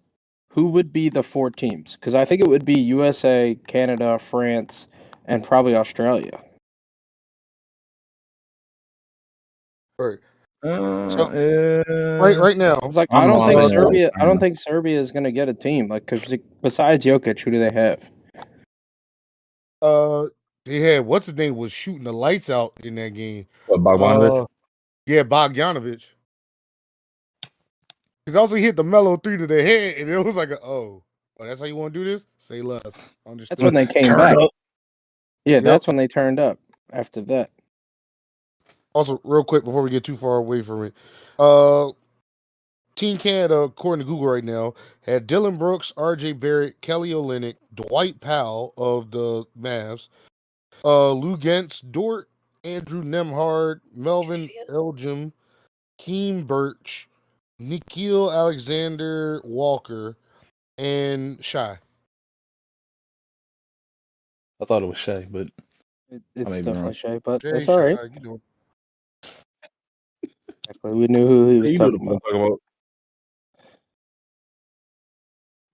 who would be the 4 teams? Because I think it would be USA, Canada, France, and probably Australia. Right. Right now, it's like I don't think Serbia is going to get a team. Like, cause besides Jokic, who do they have? They had what's his name was shooting the lights out in that game. Bogdanovic. Yeah, Bogdanovic. Because also he hit the mellow 3 to the head, and it was like, oh, that's how you want to do this? Say less. Understood. That's when they came back. Yeah, that's when they turned up after that. Also, real quick before we get too far away from it, Team Canada, according to Google right now, had Dylan Brooks, RJ Barrett, Kelly Olynyk, Dwight Powell of the Mavs, Lou Gentz, Dort, Andrew Nemhard, Melvin Elgin, Keem Birch, Nikhil Alexander Walker, and Shy. I thought it was Shay, but it's definitely Shay, but Jay, that's all right. You doing? Exactly. We knew who he was talking about.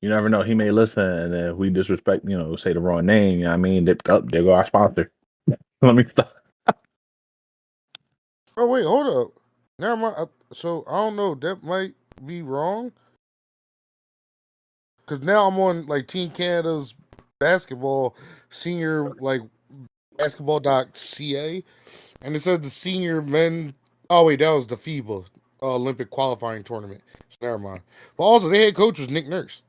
You never know. He may listen, and if we disrespect, say the wrong name, you know what I mean? There go our sponsor. Let me stop. Oh, wait, hold up. Never mind. So, I don't know. That might be wrong. Because now I'm on, Team Canada's basketball, senior, basketball.ca. And it says the senior men. Oh, wait, that was the FIBA Olympic qualifying tournament. So, never mind. But also, their head coach was Nick Nurse.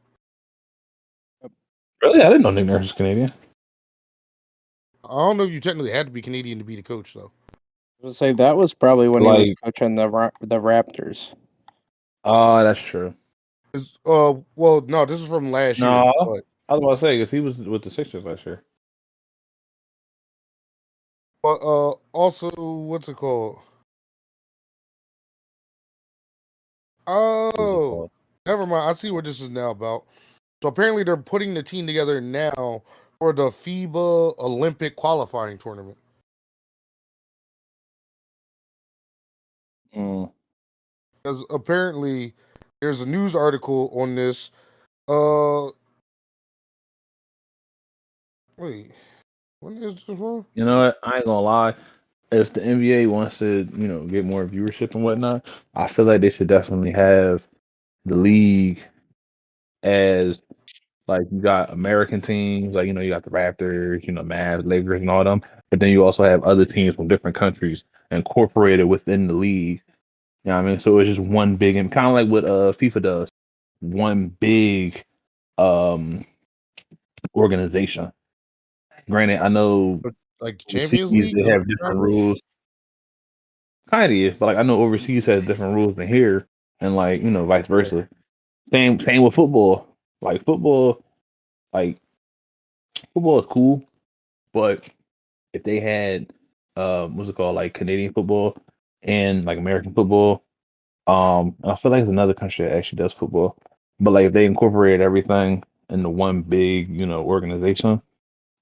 Really? I didn't know Nick Nurse was Canadian. I don't know if you technically had to be Canadian to be the coach, though. I was say that was probably when he was coaching the Raptors. Oh, that's true. Well, no, this is from last year. I was about to say because he was with the Sixers last year. But also, what's it called? Oh, never mind. I see what this is now about. So apparently they're putting the team together now for the FIBA Olympic qualifying tournament. Because apparently there's a news article on this. Wait, when is this wrong? You know what? I ain't gonna lie. If the NBA wants to, get more viewership and whatnot, I feel like they should definitely have the league as you got American teams, you got the Raptors, Mavs, Lakers, and all them. But then you also have other teams from different countries incorporated within the league. You know what I mean? So it's just one big, and kind of like what FIFA does, one big organization. Granted, I know like the Champions League, they have different rules. Kind of, but I know overseas has different rules than here, and vice versa. Same with football. Football is cool, but if they had what's it called, Canadian football and American football, and I feel like there's another country that actually does football, but if they incorporate everything into one big organization,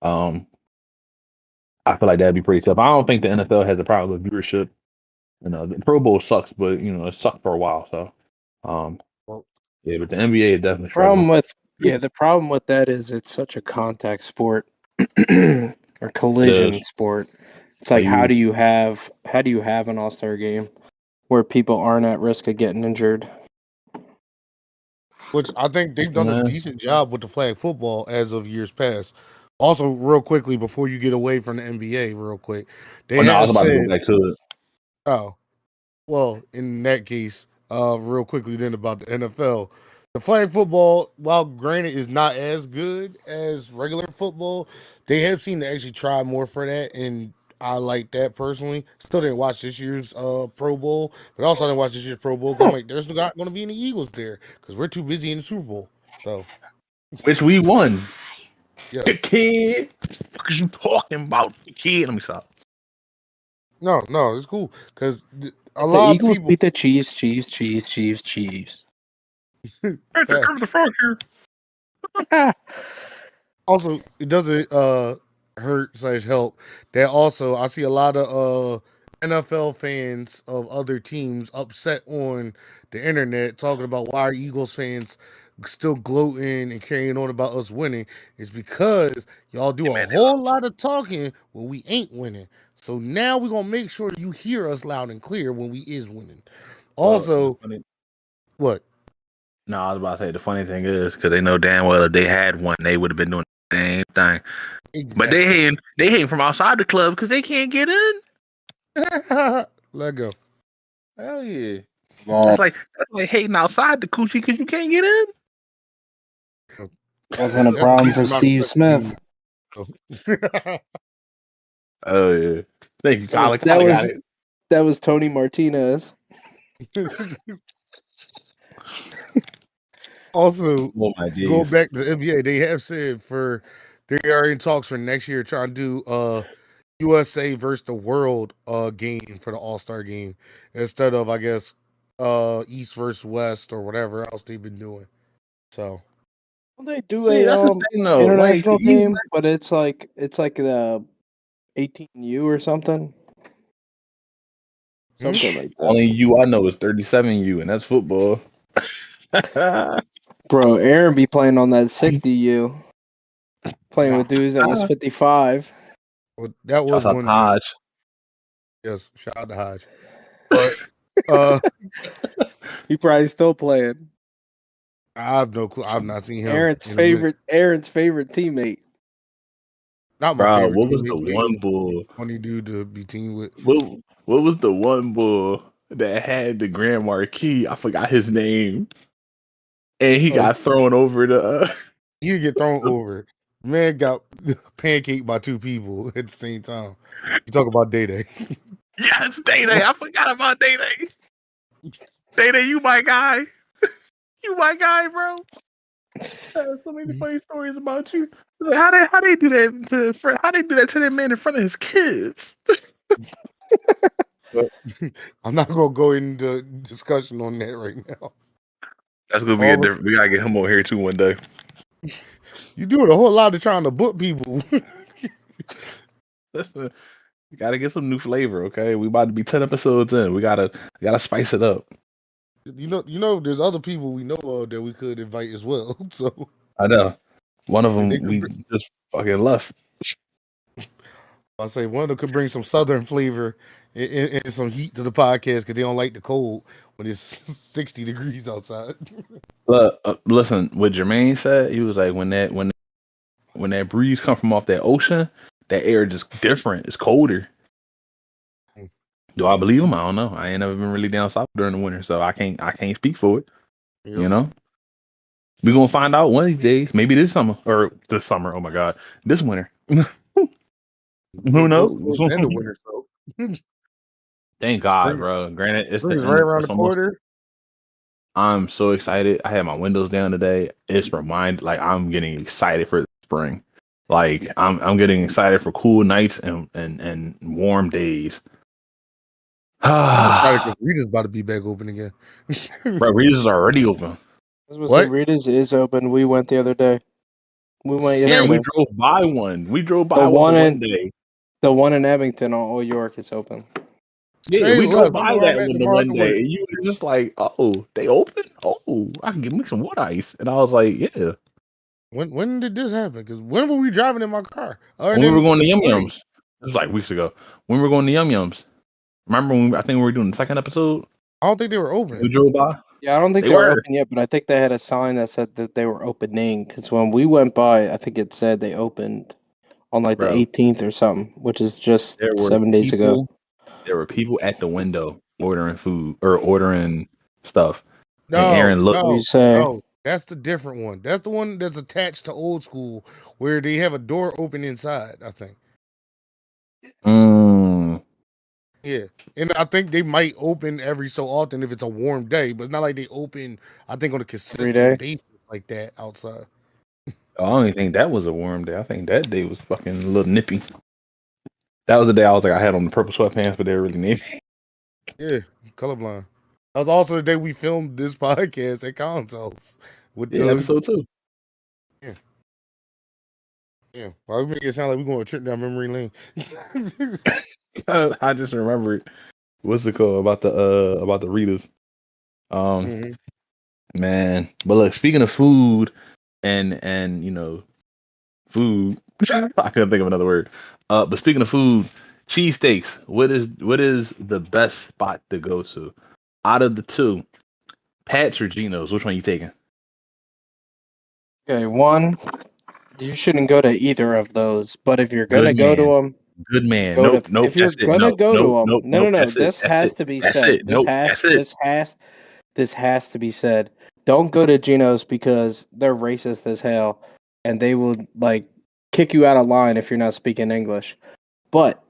I feel like that'd be pretty tough. I don't think the NFL has a problem with viewership. The Pro Bowl sucks, but it sucked for a while. So, yeah, but the NBA is definitely the problem with that is it's such a contact sport or collision sport. It's like how do you have an All-Star game where people aren't at risk of getting injured? Which I think they've done a decent job with the flag football as of years past. Also, real quickly before you get away from the NBA, real quick, I was about to go back to it. Oh, well, in that case, real quickly then about the NFL. The flag football, while granted is not as good as regular football, they have seemed to actually try more for that, and I like that personally. Still didn't watch this year's Pro Bowl, but also didn't watch this year's Pro Bowl because I'm like, there's not going to be any Eagles there because we're too busy in the Super Bowl. So Which we won. yes, Kid, what are you talking about, kid? Let me stop. no, it's cool because a The lot of Eagles people beat the Chiefs. Hey, the facts. Kermit the Frog here. Also it doesn't hurt slash help that also I see a lot of NFL fans of other teams upset on the internet talking about why are Eagles fans still gloating and carrying on about us winning. It's because y'all do Hey, a man, they whole lot of talking when we ain't winning. So now we're gonna make sure you hear us loud and clear when we is winning. well, the Also, funny. what? No, I was about to say the funny thing is because they know damn well if they had one, they would have been doing the same thing. But Exactly. they hating from outside the club because they can't get in. Let go. Hell yeah, Well, that's like hating outside the coochie because you can't get in. wasn't a That's the problem least for amount of Steve respect Smith. you need. Oh yeah, thank you, That was Kyler. that Kyler got was it. that was Tony Martinez. Also, Oh my going days. back to the NBA, they have said for they are in talks for next year trying to do USA versus the world game for the All-Star game instead of I guess East versus West or whatever else they've been doing. So Well, they do See, a that's the thing though. Like international game, but it's like the 18U or something, hmm? something like that. only you I know is 37U, and that's football. Shout Bro, Aaron be playing on that 60U, playing with dudes that was 55. Well, that was out to one dude. Hodge. Yes, shout out to Hodge. But uh He probably still playing. I have no clue. I've not seen him Aaron's in a minute. favorite teammate. Not my Bro, favorite what was teammate, the but he was one bull? a funny dude to be teamed with. What what was the one bull that had the Grand Marquis? I forgot his name, and he Oh, got thrown over the. you get thrown over. Man got pancaked by two people at the same time. You talk about Day Day. Yes, Day Day. I forgot about Day Day. Day Day, you my guy. You my guy, bro. So many funny stories about you. Like, how they do that to his friend? How they do that to that man in front of his kids? But I'm not gonna go into discussion on that right now. That's gonna be a All different. We gotta get him on here too one day. you doing a whole lot of trying to book people. Listen, we gotta get some new flavor. Okay, we about to be 10 episodes in. We gotta spice it up. There's other people we know of that we could invite as well. So I know. One of they them could. we just fucking left. I say one of them could bring some southern flavor and some heat to the podcast because they don't like the cold when it's 60 degrees outside. Look, listen, what Jermaine said, he was like, when that breeze come from off that ocean, that air just different. It's colder. Do I believe him? I don't know. I ain't never been really down south during the winter, so I can't speak for it. Yep. You know, we gonna find out one of these days. Maybe this summer or this summer. Oh my god, this winter. Who knows? Towards the end of winter, so Thank God, spring, bro. Granted, it's spring the is right end. around It's the almost. corner. I'm so excited. I had my windows down today. It's like I'm getting excited for the spring. Like I'm getting excited for cool nights and warm days. I'm excited Bro, because Rita's about to be back open again. Reeves is already open. I was gonna say What? Rita's is open. We went the other day. We went Aaron, we yesterday. Same. drove by one. We drove The by one the one one in day. the one in Abington on Old York is open. Yeah, Say we drove less. I'm by around that that one the tomorrow one after day, work. and you were just like, "Oh, they open? Oh, I can get me some water ice." And I was like, "Yeah." When did this happen? Because when were we driving in my car? Other When we were than going the to Yum parade. Yums, this was like weeks ago. When we were going to Yum Yums, remember when I think we were doing the second episode? I don't think they were We open. drove by. Yeah, I don't think They they're were. open yet, but I think they had a sign that said that they were opening. Because when we went by, I think it said they opened on like the Bro, 18th or something, which is just there were 7 days ago. people. there were people at the window ordering food or ordering stuff, and No, Aaron looked. What do you no, say? no. That's the different one. That's the one that's attached to old school, where they have a door open inside. I think. Mm, Yeah, and I think they might open every so often if it's a warm day, but it's not like they open. I think on a Every day? consistent basis like that outside. I don't even think that was a warm day. I think that day was fucking a little nippy. That was the day I was like, I had on the purple sweatpants, but they were really nippy. Yeah, colorblind. That was also the day we filmed this podcast at consoles with Yeah, the episode 2. yeah. Yeah, why we make it sound like we're going to a trip down memory lane? I just remembered what's it called about the readers. Mhm. Man, but look, speaking of food and food, I couldn't think of another word. But speaking of food, cheesesteaks. What is the best spot to go to out of the two? Pat's or Geno's? Which one you taking? Okay, one, you shouldn't go to either of those. But if you're gonna Good go to man. them, Good man. go to. Nope, nope. If you're That's it. gonna No, go to nope, them, nope, no, no, nope. no. That's it. This That's has it. to be That's said. it. Nope. That's it. This has to be said. Don't go to Geno's because they're racist as hell, and they will like kick you out of line if you're not speaking English. But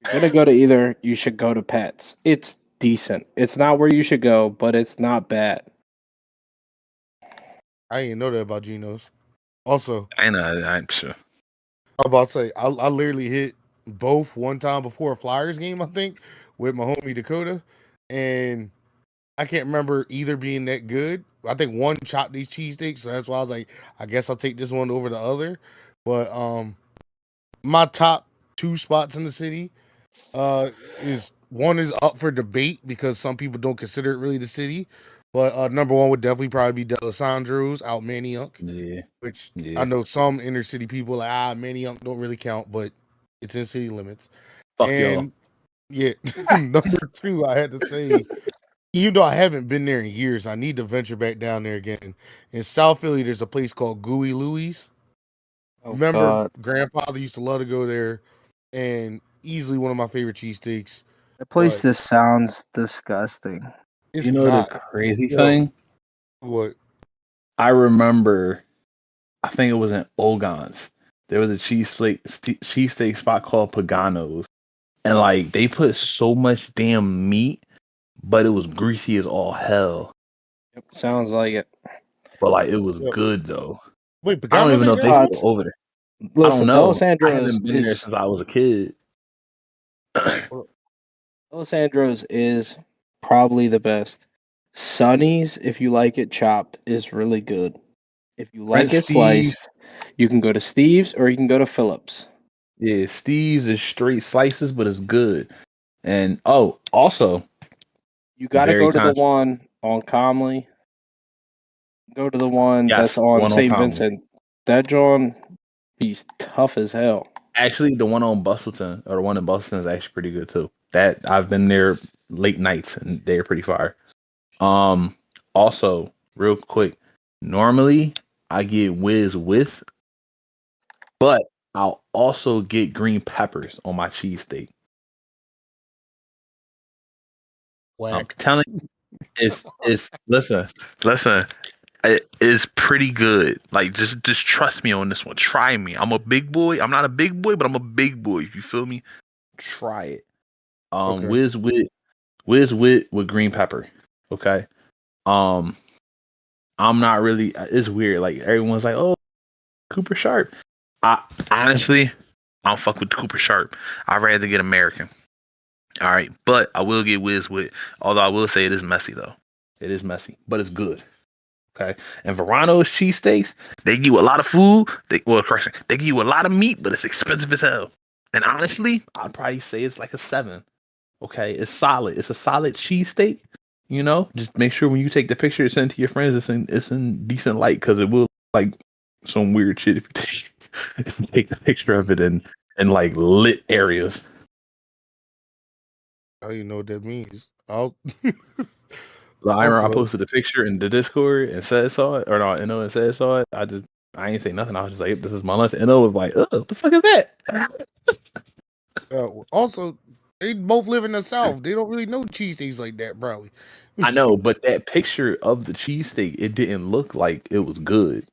if you're gonna go to either, you should go to Pets. It's decent. It's not where you should go, but it's not bad. I didn't know that about Geno's. Also, I know. I'm sure. I'm about to say I literally hit both one time before a Flyers game, I think, with my homie Dakota, and I can't remember either being that good. I think one chopped these cheesesteaks, so that's why I was like, I guess I'll take this one over the other. But my top two spots in the city is one is up for debate because some people don't consider it really the city. But number one would definitely probably be Delisandro's out Manayunk, Yeah. which I Yeah. know some inner city people are like, Manayunk don't really count, but it's in city limits. Fuck y'all. And yeah, number two, I had to say, even though I haven't been there in years, I need to venture back down there again. In South Philly, there's a place called Gooey Louie's. Oh Remember, God, grandfather used to love to go there, and easily one of my favorite cheesesteaks. that place But just sounds disgusting. it's You know the not. crazy Yo, thing? what? I remember. I think it was in Ogon's. There was a cheesesteak spot called Pagano's, and like they put so much damn meat, but it was greasy as all hell. Yep, sounds like it. But like it was Yo, good though. wait, I don't Pagano's even know ain't if that they good? still Spots. over there. I don't Listen, know. I Delisandro's haven't been there is since I was a kid. Delisandro's is probably the best. Sonny's, if you like it chopped, is really good. If you like Prince it Steve's, sliced, you can go to Steve's or you can go to Phillips. yeah, Steve's is straight slices, but it's good. And oh, also You got to very go to the conscious. one on Comley. Go to the one that's Yes, on one on St. Comedy. Vincent. That John, he's tough as hell. Actually, the one on Bustleton or the one in Bustleton is actually pretty good too. That I've been there late nights and they're pretty fire. Um, Also, real quick, normally I get whiz with, but I'll also get green peppers on my cheesesteak. I'm Whack. telling you, it's listen, it is pretty good. Like just trust me on this one. Try me. I'm a big boy. I'm not a big boy, but I'm a big boy. If you feel me, try it. Okay. Whiz with green pepper. Okay. Um, I'm not really. It's weird. Like everyone's like, oh, Cooper Sharp. I honestly, I don't fuck with Cooper Sharp. I'd rather get American. All right, but I will get Whiz with. Although I will say it is messy though. It is messy, but it's good. Okay. And Verano's cheesesteaks, they give you a lot of food. Correction, they give you a lot of meat, but it's expensive as hell. And honestly, I'd probably say it's like a 7. Okay, it's solid. It's a solid cheesesteak. Just make sure when you take the picture, send it to your friends. It's in decent light because it will like some weird shit if you take if you take the picture of it in like lit areas. I don't even know what that means. I'll I also, posted a picture in the Discord and said saw it, or no, and said saw it. I ain't say nothing. I was just like, "This is my lunch." And was like, "Oh, what the fuck is that?" also, They both live in the South. They don't really know cheesesteaks like that, probably. I know, but that picture of the cheesesteak, it didn't look like it was good.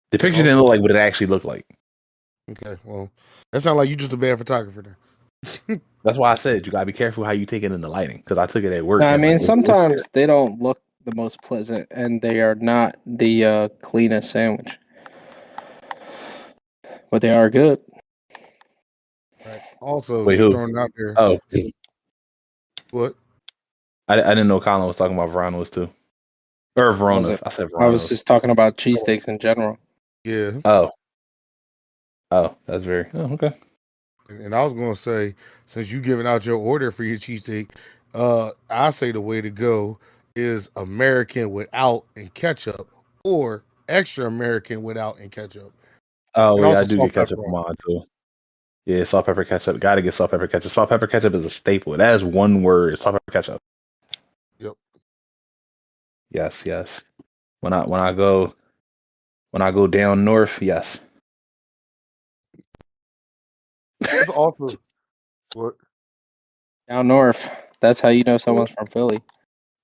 The That's picture didn't also look like what it actually looked like. okay. Well, that sounds like you just a bad photographer then. That's why I said you gotta be careful how you take it in the lighting, because I took it at work I and mean, like it was there. sometimes they don't look the most pleasant, and they are not the cleanest sandwich, but they are good. Right. Also, Wait, just who? throwing it out there. Oh, What? I didn't know Colin was talking about Verona's too, or I Verona's. wasn't. I said I was Verona's. just talking about cheesesteaks in general. Yeah. Oh, that's very okay. And I was gonna say, since you giving out your order for your cheesesteak, I say the way to go is American without and ketchup, or extra American without and ketchup, Oh, and yeah, I also do salt get ketchup pepper on on mine too. Yeah, salt, pepper, ketchup. Gotta get salt, pepper, ketchup. Salt, pepper, ketchup is a staple. That is one word. Salt, pepper, ketchup. it. Yep. Yes, yes. When I go down north, yes. That's also what Down north, that's how you know someone's from Philly.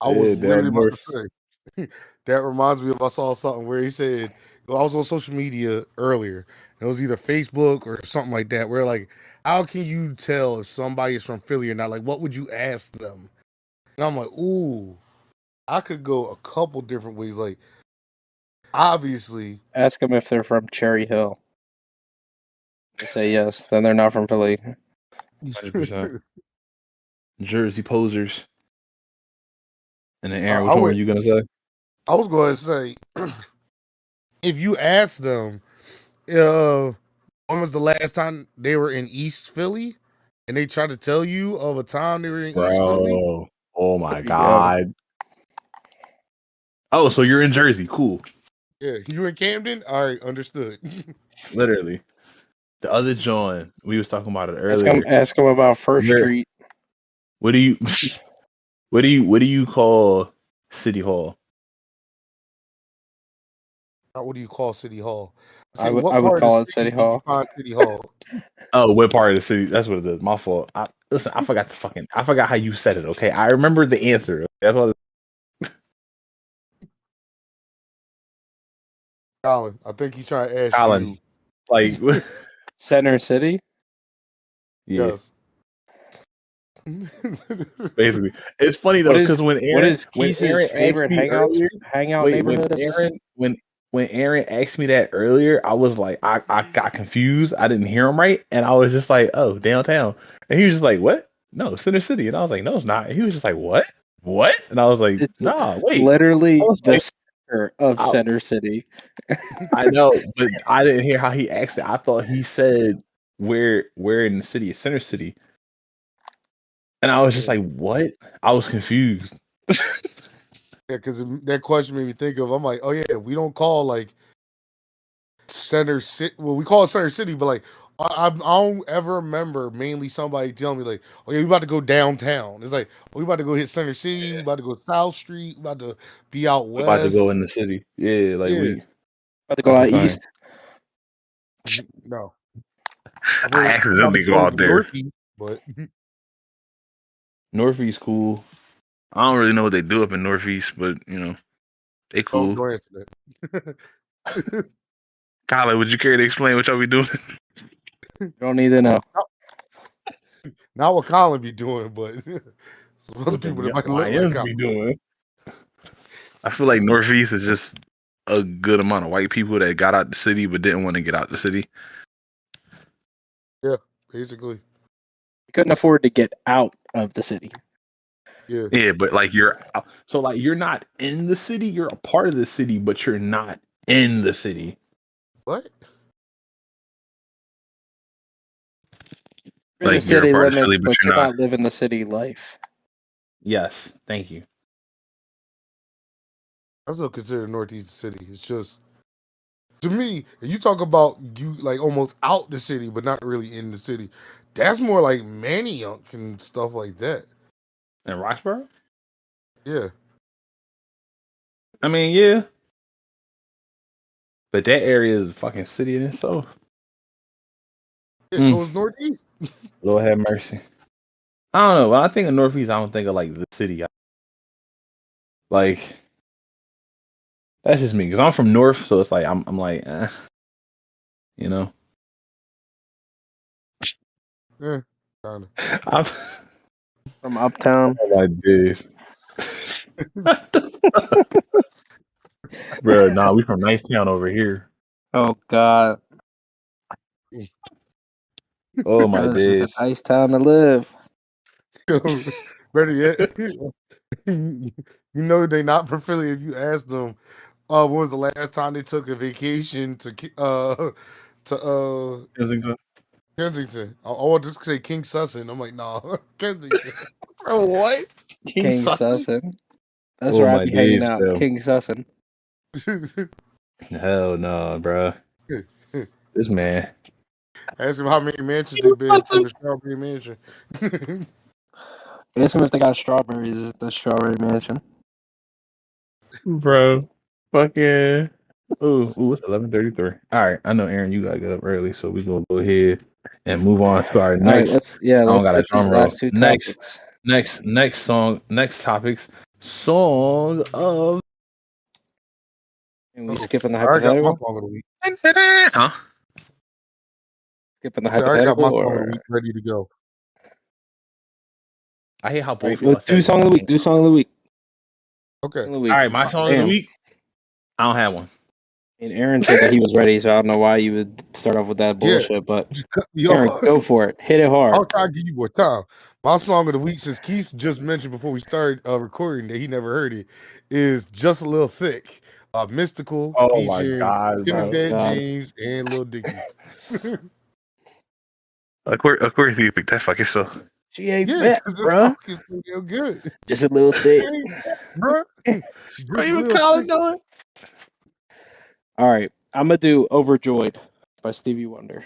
I was Yeah, literally down about to north. say. That reminds me of I saw something where he said I was on social media earlier. And it was either Facebook or something like that. Where like, how can you tell if somebody is from Philly or not? Like, what would you ask them? And I'm like, ooh, I could go a couple different ways. Like, obviously, Ask them if they're from Cherry Hill. They say yes, then they're not from Philly. 100%. Jersey posers. And then I, Aaron, I which one were would. you gonna say? I was going to say, if you ask them, uh, when was the last time they were in East Philly, and they try to tell you of a time they were in East Philly, Bro. Oh my Yo, God. Oh, so you're in Jersey. Cool. yeah, you in Camden, all right, understood. Literally. The other John, we was talking about it ask them. earlier. Ask them about First Where Street. what do you what do you call City Hall? What do you call City Hall? I I say, would. what I would part of the call it city City did you Hall. find City Hall? Oh, what part of the city? That's what it is. My fault. Listen, I forgot how you said it, okay? I remember the answer. That's what Colin, I think he's trying to ask Colin. you. Like Center City. yeah, Yes. basically. It's funny What though, is because when what Aaron is when Keys's Aaron asked favorite me earlier, hangout wait, when neighborhood of the city? Aaron when Aaron asked me that earlier, I was like, I got confused. I didn't hear him right, and I was just like, oh, downtown. And he was just like, what? No, Center City. And I was like, no, it's not. And he was just like, what? What? And I was like, It's nah, wait. I literally was the like, center of I, Center City. I know, but I didn't hear how he asked it. I thought he said where in the city is Center City. And I was just Yeah, like, what? I was confused. because that question made me think of. I'm like, oh yeah, we don't call like Center City. Well, we call it Center City, but like I don't ever remember mainly somebody telling me like, oh yeah, we about to go downtown. It's like, oh, we about to go hit Center City. We about to go South Street. We about to be out We about to go west. in the city. Yeah, like Yeah, About to go that's a out thing. east. no, I've I heard about to accidentally go go out there. northeast, but Northeast cool. I don't really know what they do up in Northeast, but they oh, cool. don't answer that. Kyler, would you care to explain what y'all be doing? You don't need to know. Not what Colin be doing, but some other What the people that might look like YNs Colin. be doing? I feel like Northeast is just a good amount of white people that got out the city but didn't want to get out the city. Yeah, basically. You couldn't afford to get out of the city. Yeah. Yeah, but like you're not in the city, you're a part of the city, but you're not in the city. What? You're in the Like you're a city part of the city, limits, but but you're you're not. not living the city life. Yes, thank you. I still consider Northeast a city. It's just to me, if you talk about you like almost out the city, but not really in the city, that's more like Manayunk and stuff like that. And Roxborough? Yeah. I mean, yeah, but that area is a fucking city in itself. Yeah, Mm, so it's Northeast. Lord have mercy. I don't know. When I think of Northeast, I don't think of like the city. Like that's just me because I'm from North, so it's like I'm like, you know. Yeah, kind of. I'm, From Uptown. oh my days, bro. Nah, we from Nice Town over here. Oh God, Oh my this is a days. nice town to live. Better yet, you know they not from Philly if you ask them, when was the last time they took a vacation to Kensington. Kensington? I want to say King Sussin. I'm like, nah, Kensington. Bro, what? King King Sussex? Sussin. That's Oh where I my be hanging days, out. bro. King Sussin. Hell no, bro. This man. Ask him how many mansions they King been to Sussex. the Strawberry Mansion. Ask him if they got strawberries at the Strawberry Mansion. Bro. Fucking. Ooh, it's 11:33. All right, I know Aaron, you gotta get up early, so we gonna go ahead and move on to our All right, next. let's I don't let's got a hit drum these roll. last two Next, topics. next song, next topics. Song of. And we Oh, skipping the I already got my hypothetical? song of the week. Huh? Skipping the I said I already got hypothetical my song of the or week ready to go. I hate how all right, both of y'all do said song one of the week. thing. Do song of the week. Okay. Song of the All week. right, my song of the Damn. week. I don't have one. And Aaron said that he was ready, so I don't know why you would start off with that Yeah. bullshit. But Just cut me off. Aaron, go for it. Hit it hard. I'll try to give you more time. My song of the week, since Keith just mentioned before we started recording that he never heard it, is Just a Little Thick. Mystical, Oh my featuring god, bro. Oh Trinidad God. James and Lil Dicky. Of course you picked that fucking song. She ain't Yeah, fat, because this song bruh. is so good. Just a little She thick. ain't fat, bruh. She Bro, just a even little Colin thick. know it. All right, I'm gonna do "Overjoyed" by Stevie Wonder.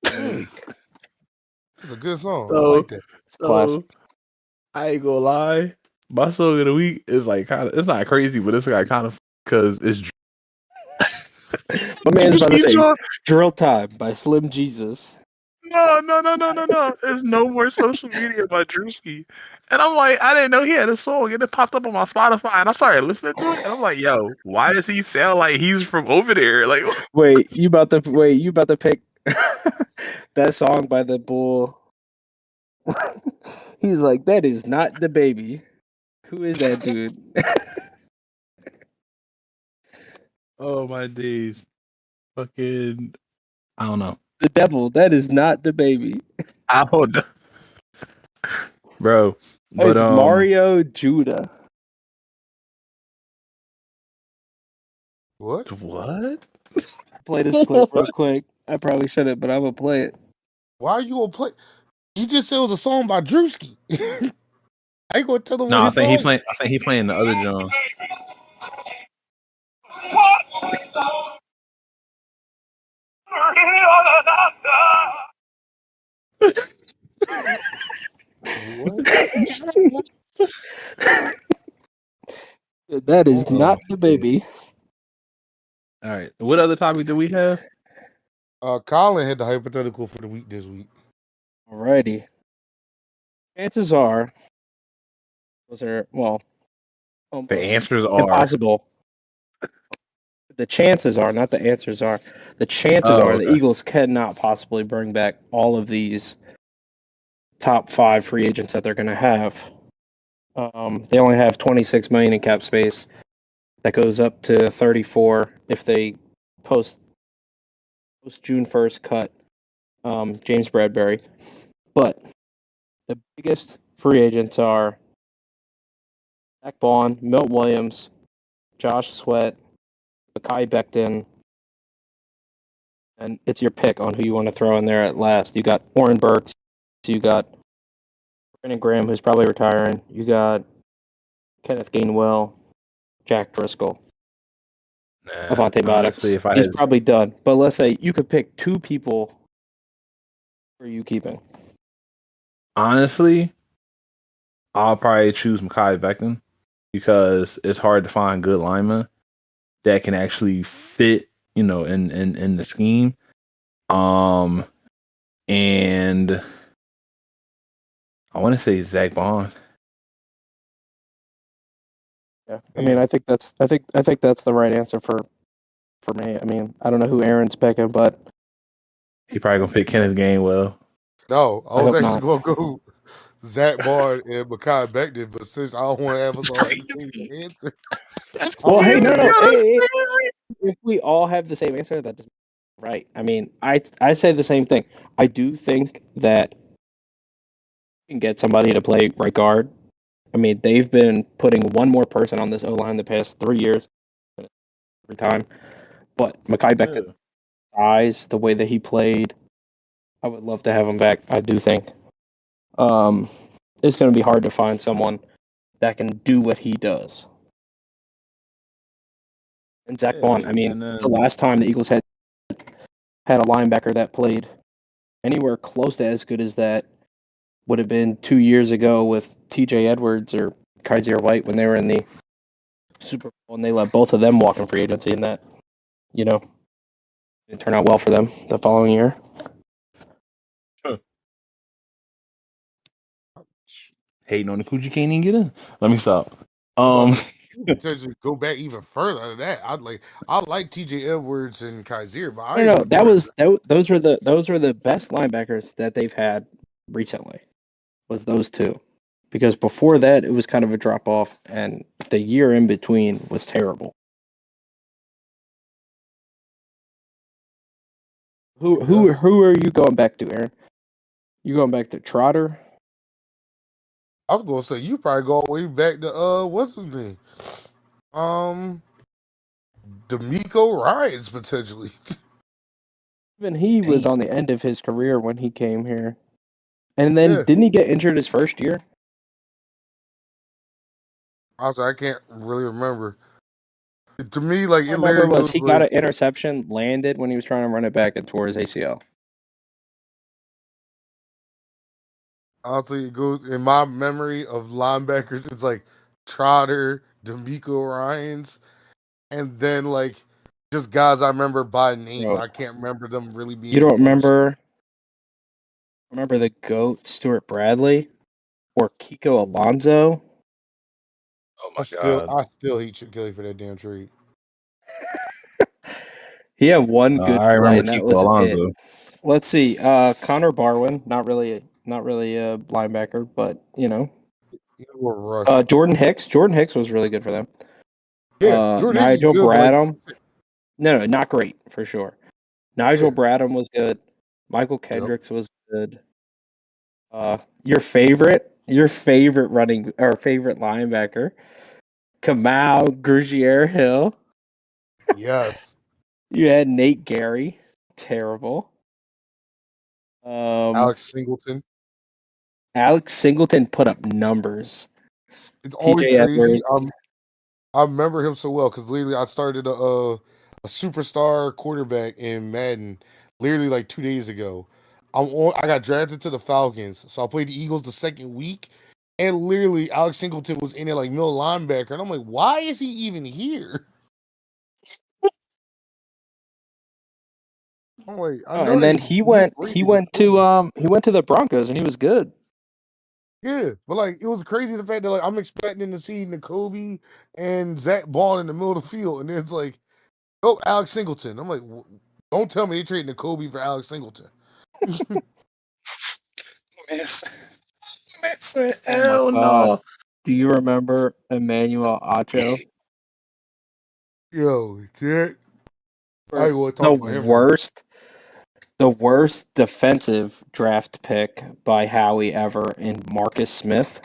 Song of the Mm, week. it's a good song. I So, like that. It's a classic. so I ain't gonna lie. My song of the week is like kind of. It's not crazy, but it's like kind of because it's. My man's about to Drewski say joint. "Drill Time" by Slim Jesus. No. There's no more social media by Drewski. And I'm like, I didn't know he had a song, and it popped up on my Spotify, and I started listening to it, and I'm like, yo, why does he sound like he's from over there? Like, You about to pick that song by the Bull? He's like, that is not the baby. Who is that dude? oh my days, fucking, I don't know. The devil. That is not the baby. I don't know, bro. But It's Mario Judah. What? what? Play this clip real quick. I probably shouldn't, but I'm gonna play it. Why are you gonna play? He just said it was a song by Drewski. I ain't gonna tell him No, what I his think he song is. playing. I think he playing the other John. What? That is Oh not my the days. baby. All right, what other topic do we have? Colin had the hypothetical for the week this week. Alrighty. Chances are, those are The almost answers are. impossible. The chances are, not the answers are. The chances Oh, are the okay. Eagles cannot possibly bring back all of these top 5 free agents that they're going to have. They only have 26 million in cap space. That goes up to 34 if they post June 1st cut James Bradbury. But the biggest free agents are Zach Bond, Milt Williams, Josh Sweat, Mekhi Becton, and it's your pick on who you want to throw in there at last. You got Warren Burks, you got Brandon Graham, who's probably retiring. You got Kenneth Gainwell, Jack Driscoll, Nah, Avante honestly, Maddox. if I He's had probably done. But let's say you could pick 2 people for you keeping. honestly, I'll probably choose Mekhi Becton because it's hard to find good linemen that can actually fit, in the scheme. Um, and I want to say Zach Bond. Yeah, I mean, I think that's the right answer for me. I mean, I don't know who Aaron's picking, but He probably gonna pick Kenneth Gainwell. No, I I was hope actually not. going to go Zach Bard and Makai Becton, but since I don't want to have us all have the same answer, I'm Well, hey, going no, with no, Zach. hey, if we all have the same answer, that doesn't right. I mean, I say the same thing. I do think that you can get somebody to play right guard. I mean, they've been putting one more person on this O line the past 3 years every time. But Makai Becton Yeah. size, the way that he played, I would love to have him back. I do think. Um, it's going to be hard to find someone that can do what he does. And Zach Yeah, Bond, I mean, and the then last time the Eagles had a linebacker that played anywhere close to as good as that would have been 2 years ago with T.J. Edwards or Kaiser White when they were in the Super Bowl and they let both of them walk in free agency, and that you know didn't turn out well for them the following year. huh, hating on the coochie can't even get in. Let me stop. I'm about to Um, say, you could potentially go back even further than that. I like T.J. Edwards and Kaiser, but I No, ain't no, gonna go that. those were the best linebackers that they've had recently. Was those two, because before that it was kind of a drop off, and the year in between was terrible. I guess Who are you going back to, Aaron? You going back to Trotter? I was gonna say you probably go all the way back to what's his name? Um, D'Amico Ryans potentially. Even he was dang. on the end of his career when he came here, and then Yeah, didn't he get injured his first year? I can't really remember. To me, like I it remember literally was was he got like an interception, landed when he was trying to run it back, and tore his ACL. honestly, it goes in my memory of linebackers. It's like Trotter, D'Amico Ryans, and then like just guys I remember by name, but Bro, I can't remember them really you being in don't front of stuff. remember the GOAT Stuart Bradley or Kiko Alonso? Oh my god. I still hate Chip Kelly for that damn trade. He had one good I play, remember and that Kiko was it. Alonso. Let's see. Connor Barwin, not really a linebacker, but you know, You know, or Rush. Jordan Hicks. Jordan Hicks was really good for them. Yeah, Jordan Hicks is Nigel good, but like Bradham. No, not great for sure. yeah, Nigel Bradham was good. Michael yep. Kendricks was good. Your favorite running or favorite linebacker, Kamau Grugier Hill. Yes. You had Nate Gary, terrible. Um, Alex Singleton. Alex Singleton put up numbers. It's only T.J. crazy. Edwards. I remember him so well because literally I started a superstar quarterback in Madden literally like 2 days ago. I got drafted to the Falcons, so I played the Eagles the second week, and literally Alex Singleton was in there like middle linebacker, and I'm like, why is he even here? I'm like, I know And they then blew Brady with Kobe. he went to the Broncos and he was good. Yeah, but like it was crazy the fact that like I'm expecting to see Kobe and Zach Ball in the middle of the field, and then it's like, oh, Alex Singleton. I'm like, don't tell me they traded Kobe for Alex Singleton. Man, said, Oh my hell God. no. Do you remember Emmanuel Acho? Yo, that I For ain't want to talk about him no more. the worst defensive draft pick by Howie ever in Marcus Smith.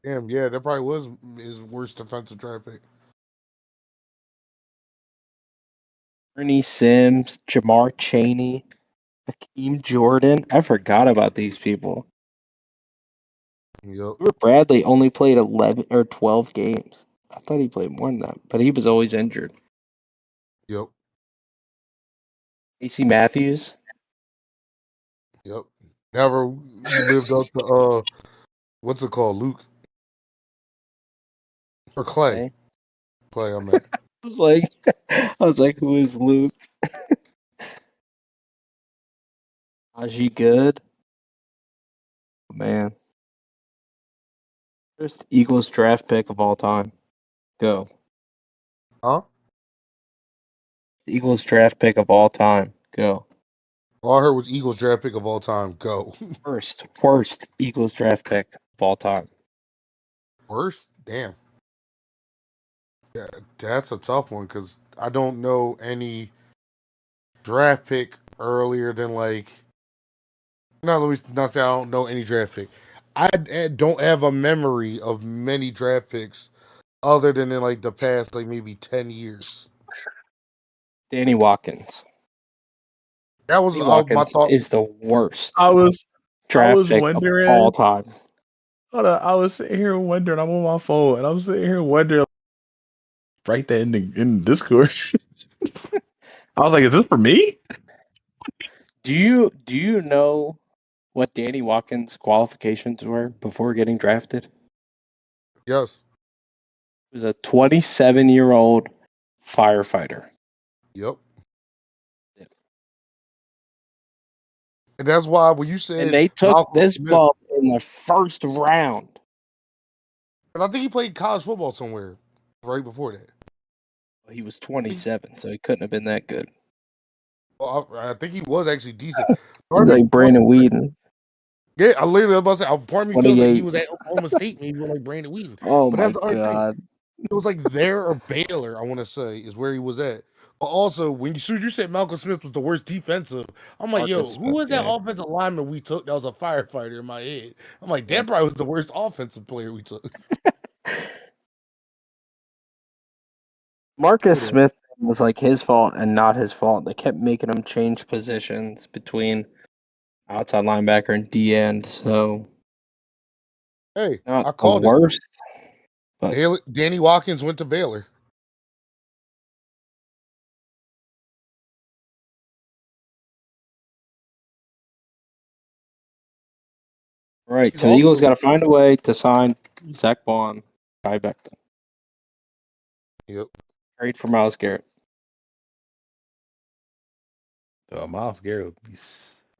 Damn, yeah, that probably was his worst defensive draft pick. Ernie Sims, Jamar Chaney, Hakeem Jordan. I forgot about these people. Yep, Stuart Bradley only played 11 or 12 games. I thought he played more than that, but he was always injured. yep, AC Matthews. yep. Never lived up to what's it called, Luke or Clay? Okay. Clay, I meant. I was like, who is Luke? Najee good? Man. First Eagles draft pick of all time. Go. Huh? Eagles draft pick of all time. Go. All I heard was Eagles draft pick of all time. Go. Worst Eagles draft pick of all time. Worst? Damn. Yeah, that's a tough one because I don't know any draft pick earlier than like. No, let me not say I don't know any draft pick. I don't have a memory of many draft picks other than in like the past like maybe 10 years. Danny Watkins. That was Danny my Watkins thought. is the worst I was draft pick of all wondering. time. Hold on, I was sitting here wondering. I'm on my phone, and I'm sitting here wondering. Write that in Discord. I was like, "Is this for me?" Do you know what Danny Watkins' qualifications were before getting drafted? Yes. He was a 27-year-old firefighter. Yep. And that's why when you And said they took Malcolm this Smith, bum in the first round. and I think he played college football somewhere right before that. He was 27, so he couldn't have been that good. Well, I think he was actually decent. He's like Brandon Whedon, Yeah, I literally was about to say, part of me feels like he 28. was at Oklahoma State, maybe like Brandon Wheaton. Oh But my that's the other thing. god. It was like there or Baylor, I want to say, is where he was at. But also, when you said Malcolm Smith was the worst defensive, I'm like, yo, Marcus who Smith, was that yeah. offensive lineman we took that was a firefighter in my head? I'm like, Yeah. that probably was the worst offensive player we took. Marcus Hold on. Smith was like his fault and not his fault. They kept making him change positions between outside linebacker and D end, so Hey, not I the called it. worst. But Danny Watkins went to Baylor. right, He's so the Eagles also got to find a way to sign Zach Bond, Kai Becton, yep. trade for Miles Garrett. So Miles Garrett would be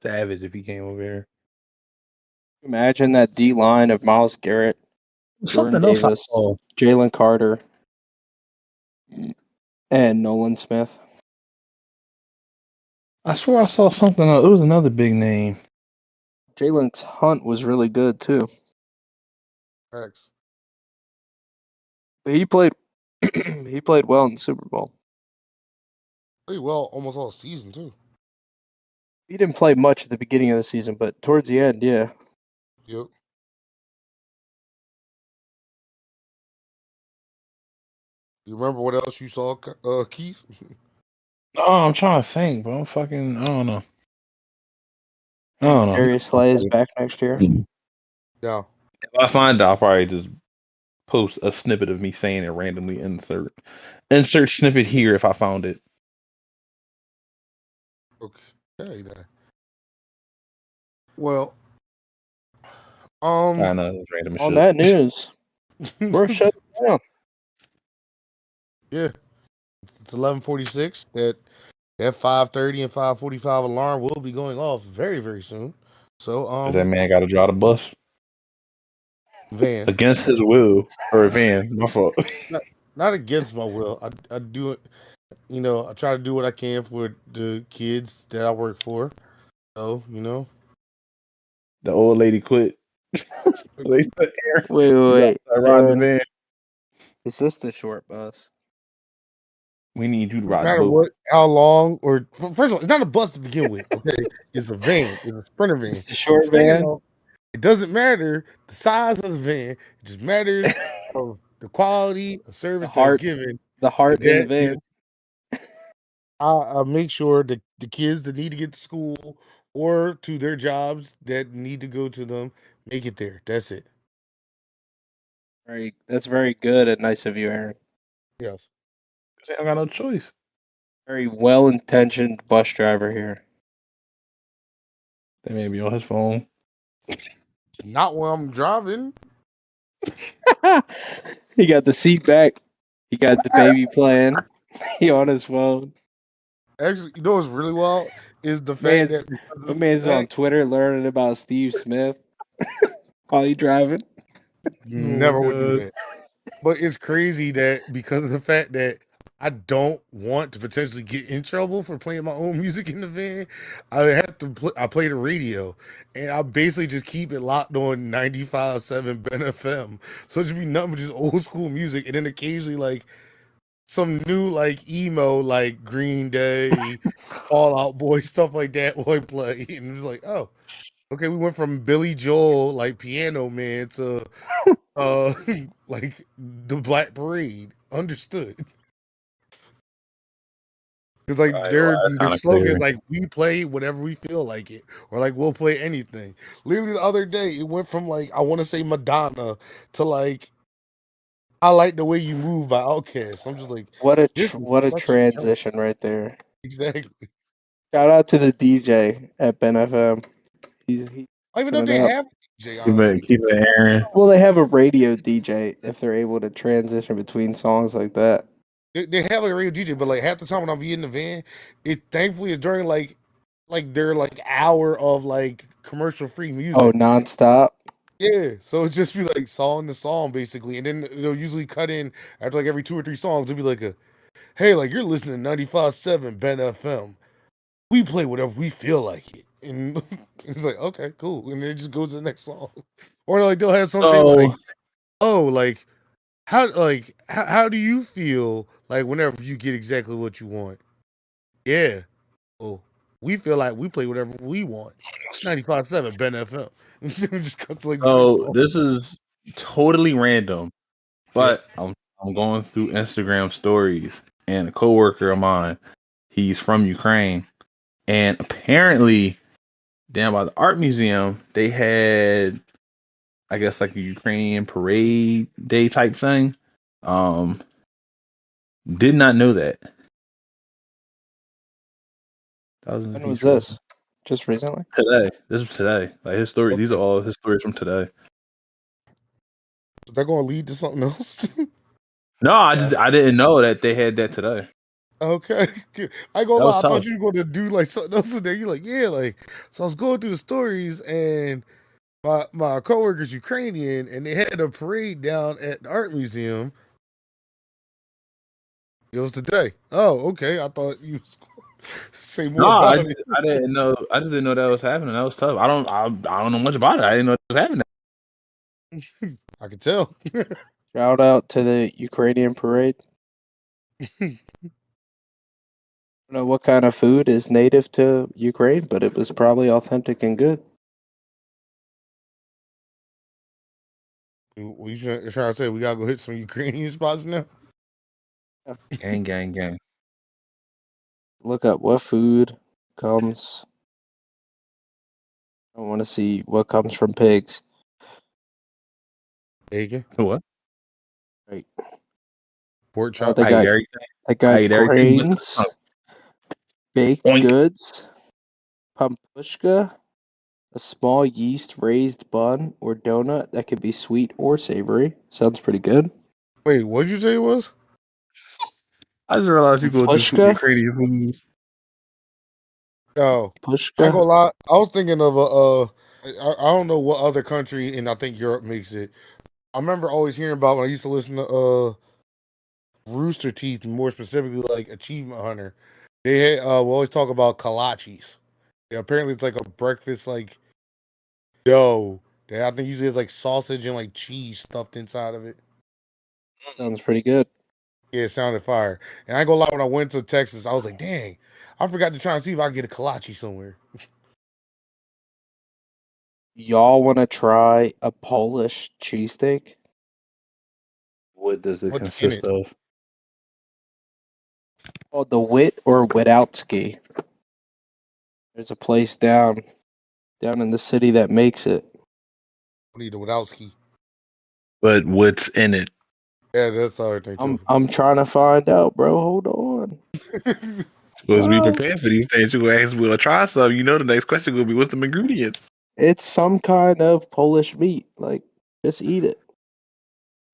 savage if he came over here. Imagine that D line of Miles Garrett, Jordan Something else I Davis, saw. Jalen Carter, and Nolan Smith. I swear I saw something else. It was another big name. Jalen Hunt was really good too. Facts. But he played he played well in the Super Bowl. Played well almost all season too. He didn't play much at the beginning of the season, but towards the end, yeah. Yep. You remember what else you saw, Keith? Oh, I'm trying to think, but I don't know. I don't know. Darius Slay is back next year. Yeah. If I find it, I'll probably just post a snippet of me saying it randomly. Insert snippet here if I found it. Okay. Then. Well, I know it's random as On shit. that news, we're shut down. yeah, it's 11:46. That 5:30 and 5:45 alarm will be going off very very soon. So That man got to drive the bus van, against his will, or a van. My fault. not against my will. I do it. You know, I try to do what I can for the kids that I work for. So you know, The old lady quit. They put Aaron. You got Wait. to ride the Aaron, van. is this the short bus? We need you to no ride the matter boat. what, how long, or first of all, it's not a bus to begin with. Okay, it's a van. It's a sprinter van. It's the short Second van. off, it doesn't matter the size of the van. It just matters of the quality of The service that's heart, given. the And heart in the that is, van. I make sure that the kids that need to get to school or to their jobs that need to go to them make it there. That's it. That's very good and nice of you, Aaron. Yes. I don't got no choice. Very well-intentioned bus driver here. They may be on his phone. Not when I'm driving. He got the seat back. He got the baby playing. He on his phone. Actually, you know what's really wild is the fact that My man's on Twitter learning about Steve Smith while he driving. never would do God. that. But it's crazy that because of the fact that I don't want to potentially get in trouble for playing my own music in the van, I have to I play the radio, and I basically just keep it locked on 95.7 Ben FM. So it should be nothing but just old school music, and then occasionally like some new like emo like Green Day, Fall Out Boy stuff like that will play, and it's like, oh, okay, we went from Billy Joel like Piano Man to uh like the Black Parade. Understood. Because like Right, well, that's their kind of slogan is clear. like we play whatever we feel like it, or like we'll play anything. Literally the other day, it went from like I want to say Madonna to like I like the way you move by Outkast. I'm just like, this is What a such a jump. transition right there. Exactly. Shout out to the DJ at Ben FM. He I even know messing it they up. have a DJ, honestly. Keep it Aaron. Well, they have a radio DJ if they're able to transition between songs like that. They have like a radio DJ, but like half the time when I'm in the van, it thankfully is during like their like hour of like commercial free Oh, music. nonstop. Yeah, so it's just be like song to song basically, and then they'll usually cut in after like every 2 or 3 songs. It'll be like a, hey, like you're listening to 95.7 Ben FM. We play whatever we feel like it, and it's like okay, cool, and then it just goes to the next song, or like they'll have something like, So, oh, how do you feel like whenever you get exactly what you want? Yeah, well, we feel like we play whatever we want. 95.7 Ben FM. Just cuts to like the next song. this is totally random, Yeah. but I'm going through Instagram stories, and a coworker of mine, he's from Ukraine, and apparently down by the art museum, they had, I guess, like a Ukrainian parade day type thing. Did not know that. That was When was this? Just recently? today. This is today. Like his story. These are Okay. all his stories from today. Is that going to lead to something else? No, I didn't know that they had that today. Okay. I ain't gonna That was lie. I thought tough. you were going to do like something else today. You're like, yeah, like, so I was going through the stories and my coworker's Ukrainian and they had a parade down at the art museum. It was today. Oh, okay. I thought you was say more No, about it. I didn't know. I just didn't know that was happening. That was tough. I don't know much about it. I didn't know it was happening. I could tell. Shout out to the Ukrainian parade. I don't know what kind of food is native to Ukraine, but it was probably authentic and good. What you trying to say? We gotta go hit some Ukrainian spots now. Gang, gang, gang. Look up what food comes. I want to see what comes from pigs. Bacon, What? Right. pork Oh, chop. they I got eat everything. they I got eat everything but the grains, skunk. baked Oink. goods, pampushka, a small yeast raised bun or donut that could be sweet or savory. Sounds pretty good. Wait, what'd you say it was? I just realized you go through Pushka, Ukrainian food. Oh, I ain't pushka. gonna lie. I was thinking of I don't know what other country, and I think Europe makes it. I remember always hearing about when I used to listen to Rooster Teeth, more specifically like Achievement Hunter. They had we always talk about kolaches. Yeah, apparently it's like a breakfast like dough that I think usually has like sausage and like cheese stuffed inside of it. Sounds pretty good. Yeah, it sounded fire. And I ain't gonna lie, when I went to Texas, I was like, dang, I forgot to try and see if I can get a kolache somewhere. Y'all want to try a Polish cheesesteak? What does it What's in consist it? of? Called the Wit or Witowski. There's a place down in the city that makes it. I need a Wadowski. But what's in it? Yeah, that's the other thing too. I'm trying to find out, bro. Hold on. Supposed to be Well, prepared for these things. You gonna ask me to try some. You know the next question gonna be what's the ingredients? it's some kind of Polish meat. Like, just eat it.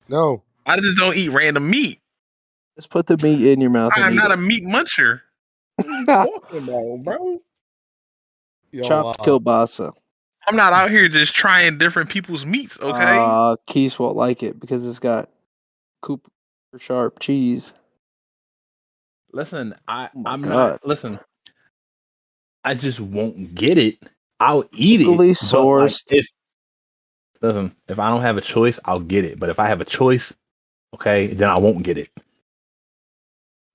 No, I just don't eat random meat. Just put the meat in your mouth and I'm eat not it. a meat muncher. What are you talking about, bro? Yo, Chopped kielbasa. I'm not out here just trying different people's meats, okay? Keith won't like it because it's got Cooper sharp cheese. Listen, Oh my I'm God. not. Listen, I just won't get it. I'll eat it, Locally but like sourced. if I don't have a choice, I'll get it. But if I have a choice, okay, then I won't get it.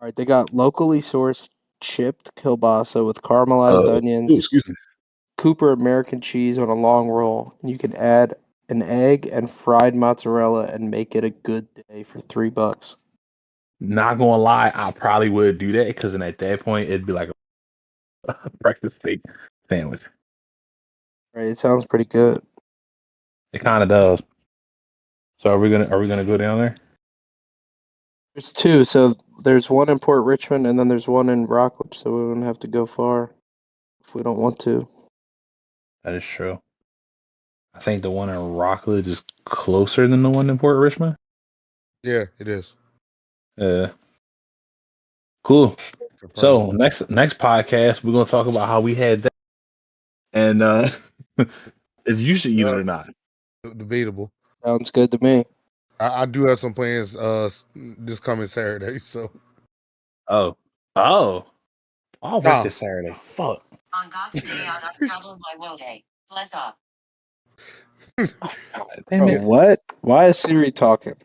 All right, they got locally sourced chipped kielbasa with caramelized onions, Excuse me. Cooper American cheese on a long roll. You can add an egg and fried mozzarella and make it a good day for $3. Not gonna lie, I probably would do that because then at that point it'd be like a breakfast steak sandwich. Right, it sounds pretty good. It kind of does. So are we gonna go down there? There's two, so there's one in Port Richmond and then there's one in Rockledge, so we wouldn't have to go far if we don't want to. That is true. I think the one in Rockledge is closer than the one in Port Richmond. Yeah, it is. Cool. Confirmed. So next podcast we're gonna talk about how we had that and if you should eat it or not. Debatable. Sounds good to me. I do have some plans this coming Saturday, so Oh. I'll work nah. this Saturday. Fuck. On God's day on a problem my will day. Bless up. Damn it. What? Why is Siri talking?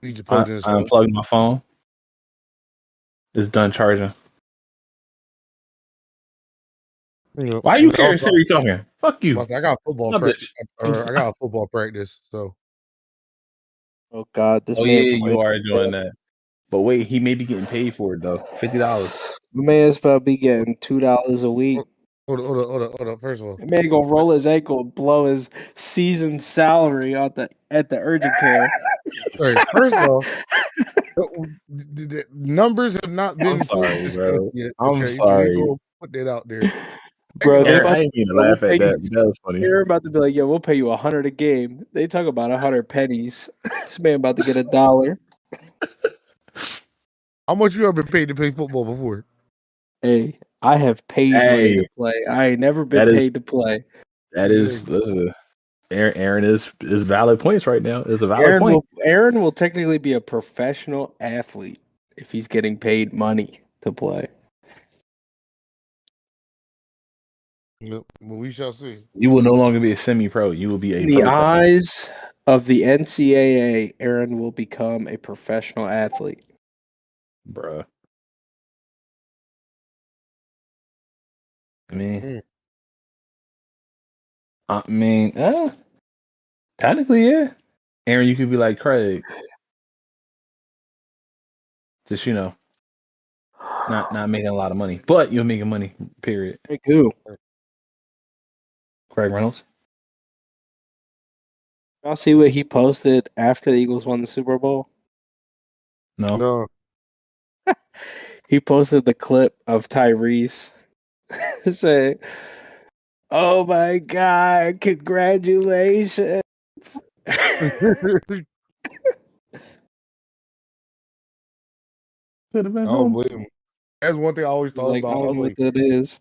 Need to I plug this. unplugged my phone. It's done charging. Why you hearing Siri talking? Fuck you. I got football Stop practice. this. I got a football practice, so. Oh God, this man. Yeah, you are doing that. But wait, he may be getting paid for it though. $50. The man's about to be getting $2 a week. Hold on. First of all, The man gonna roll his ankle and blow his season salary at the urgent care. right, first of all, the numbers have not been fully discussed yet. I'm So sorry. we gonna put that out there. Bro, they Aaron, I didn't mean to laugh at that. But that was funny. They're about to be like, "Yo, we'll pay you 100 a game." They talk about 100 pennies. This man about to get $1. How much you ever paid to play football before? Hey, I have paid money to play. I ain't never been paid to play. That is Aaron is valid points right now. It's a valid point. Aaron will technically be a professional athlete if he's getting paid money to play. Nope, but we shall see. You will no longer be a semi-pro. You will be a In the pro. eyes of the NCAA, Aaron will become a professional athlete. Bruh. I mean, technically, yeah. Aaron, you could be like Craig. Just, not making a lot of money. But you're making money, period. Hey, who? Craig Reynolds. Y'all see what he posted after the Eagles won the Super Bowl? No. He posted the clip of Tyrese saying, "Oh my God, congratulations." Could have been Oh, home. blame him. That's one thing I always thought about. I I don't was know like, what that is.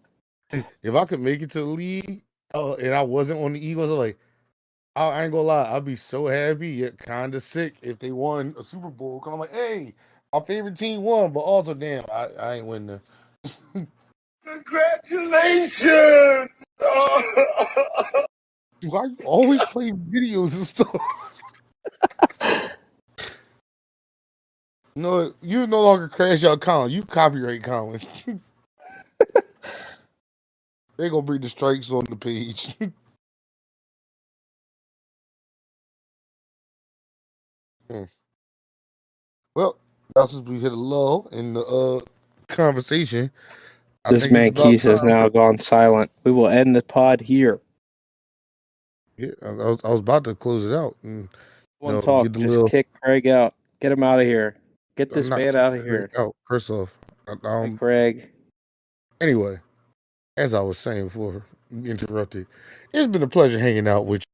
if I could make it to the league and I wasn't on the Eagles, I'm like, I ain't gonna lie, I'd be so happy yet kind of sick if they won a Super Bowl. Cause I'm like, hey, our favorite team won, but also, damn, I ain't winning. Congratulations! Why you always play videos and stuff? No, you no longer crash your account. You copyright Colin. They gonna bring the strikes on the page. Well, now since we hit a lull in the conversation, This man Keith has now gone silent. We will end the pod here. Yeah, I was about to close it out. And, One talk. Just kick Craig out. Get him out of here. Get this man out of here. First off, hey, Craig. Anyway, as I was saying before we interrupted, it's been a pleasure hanging out with you.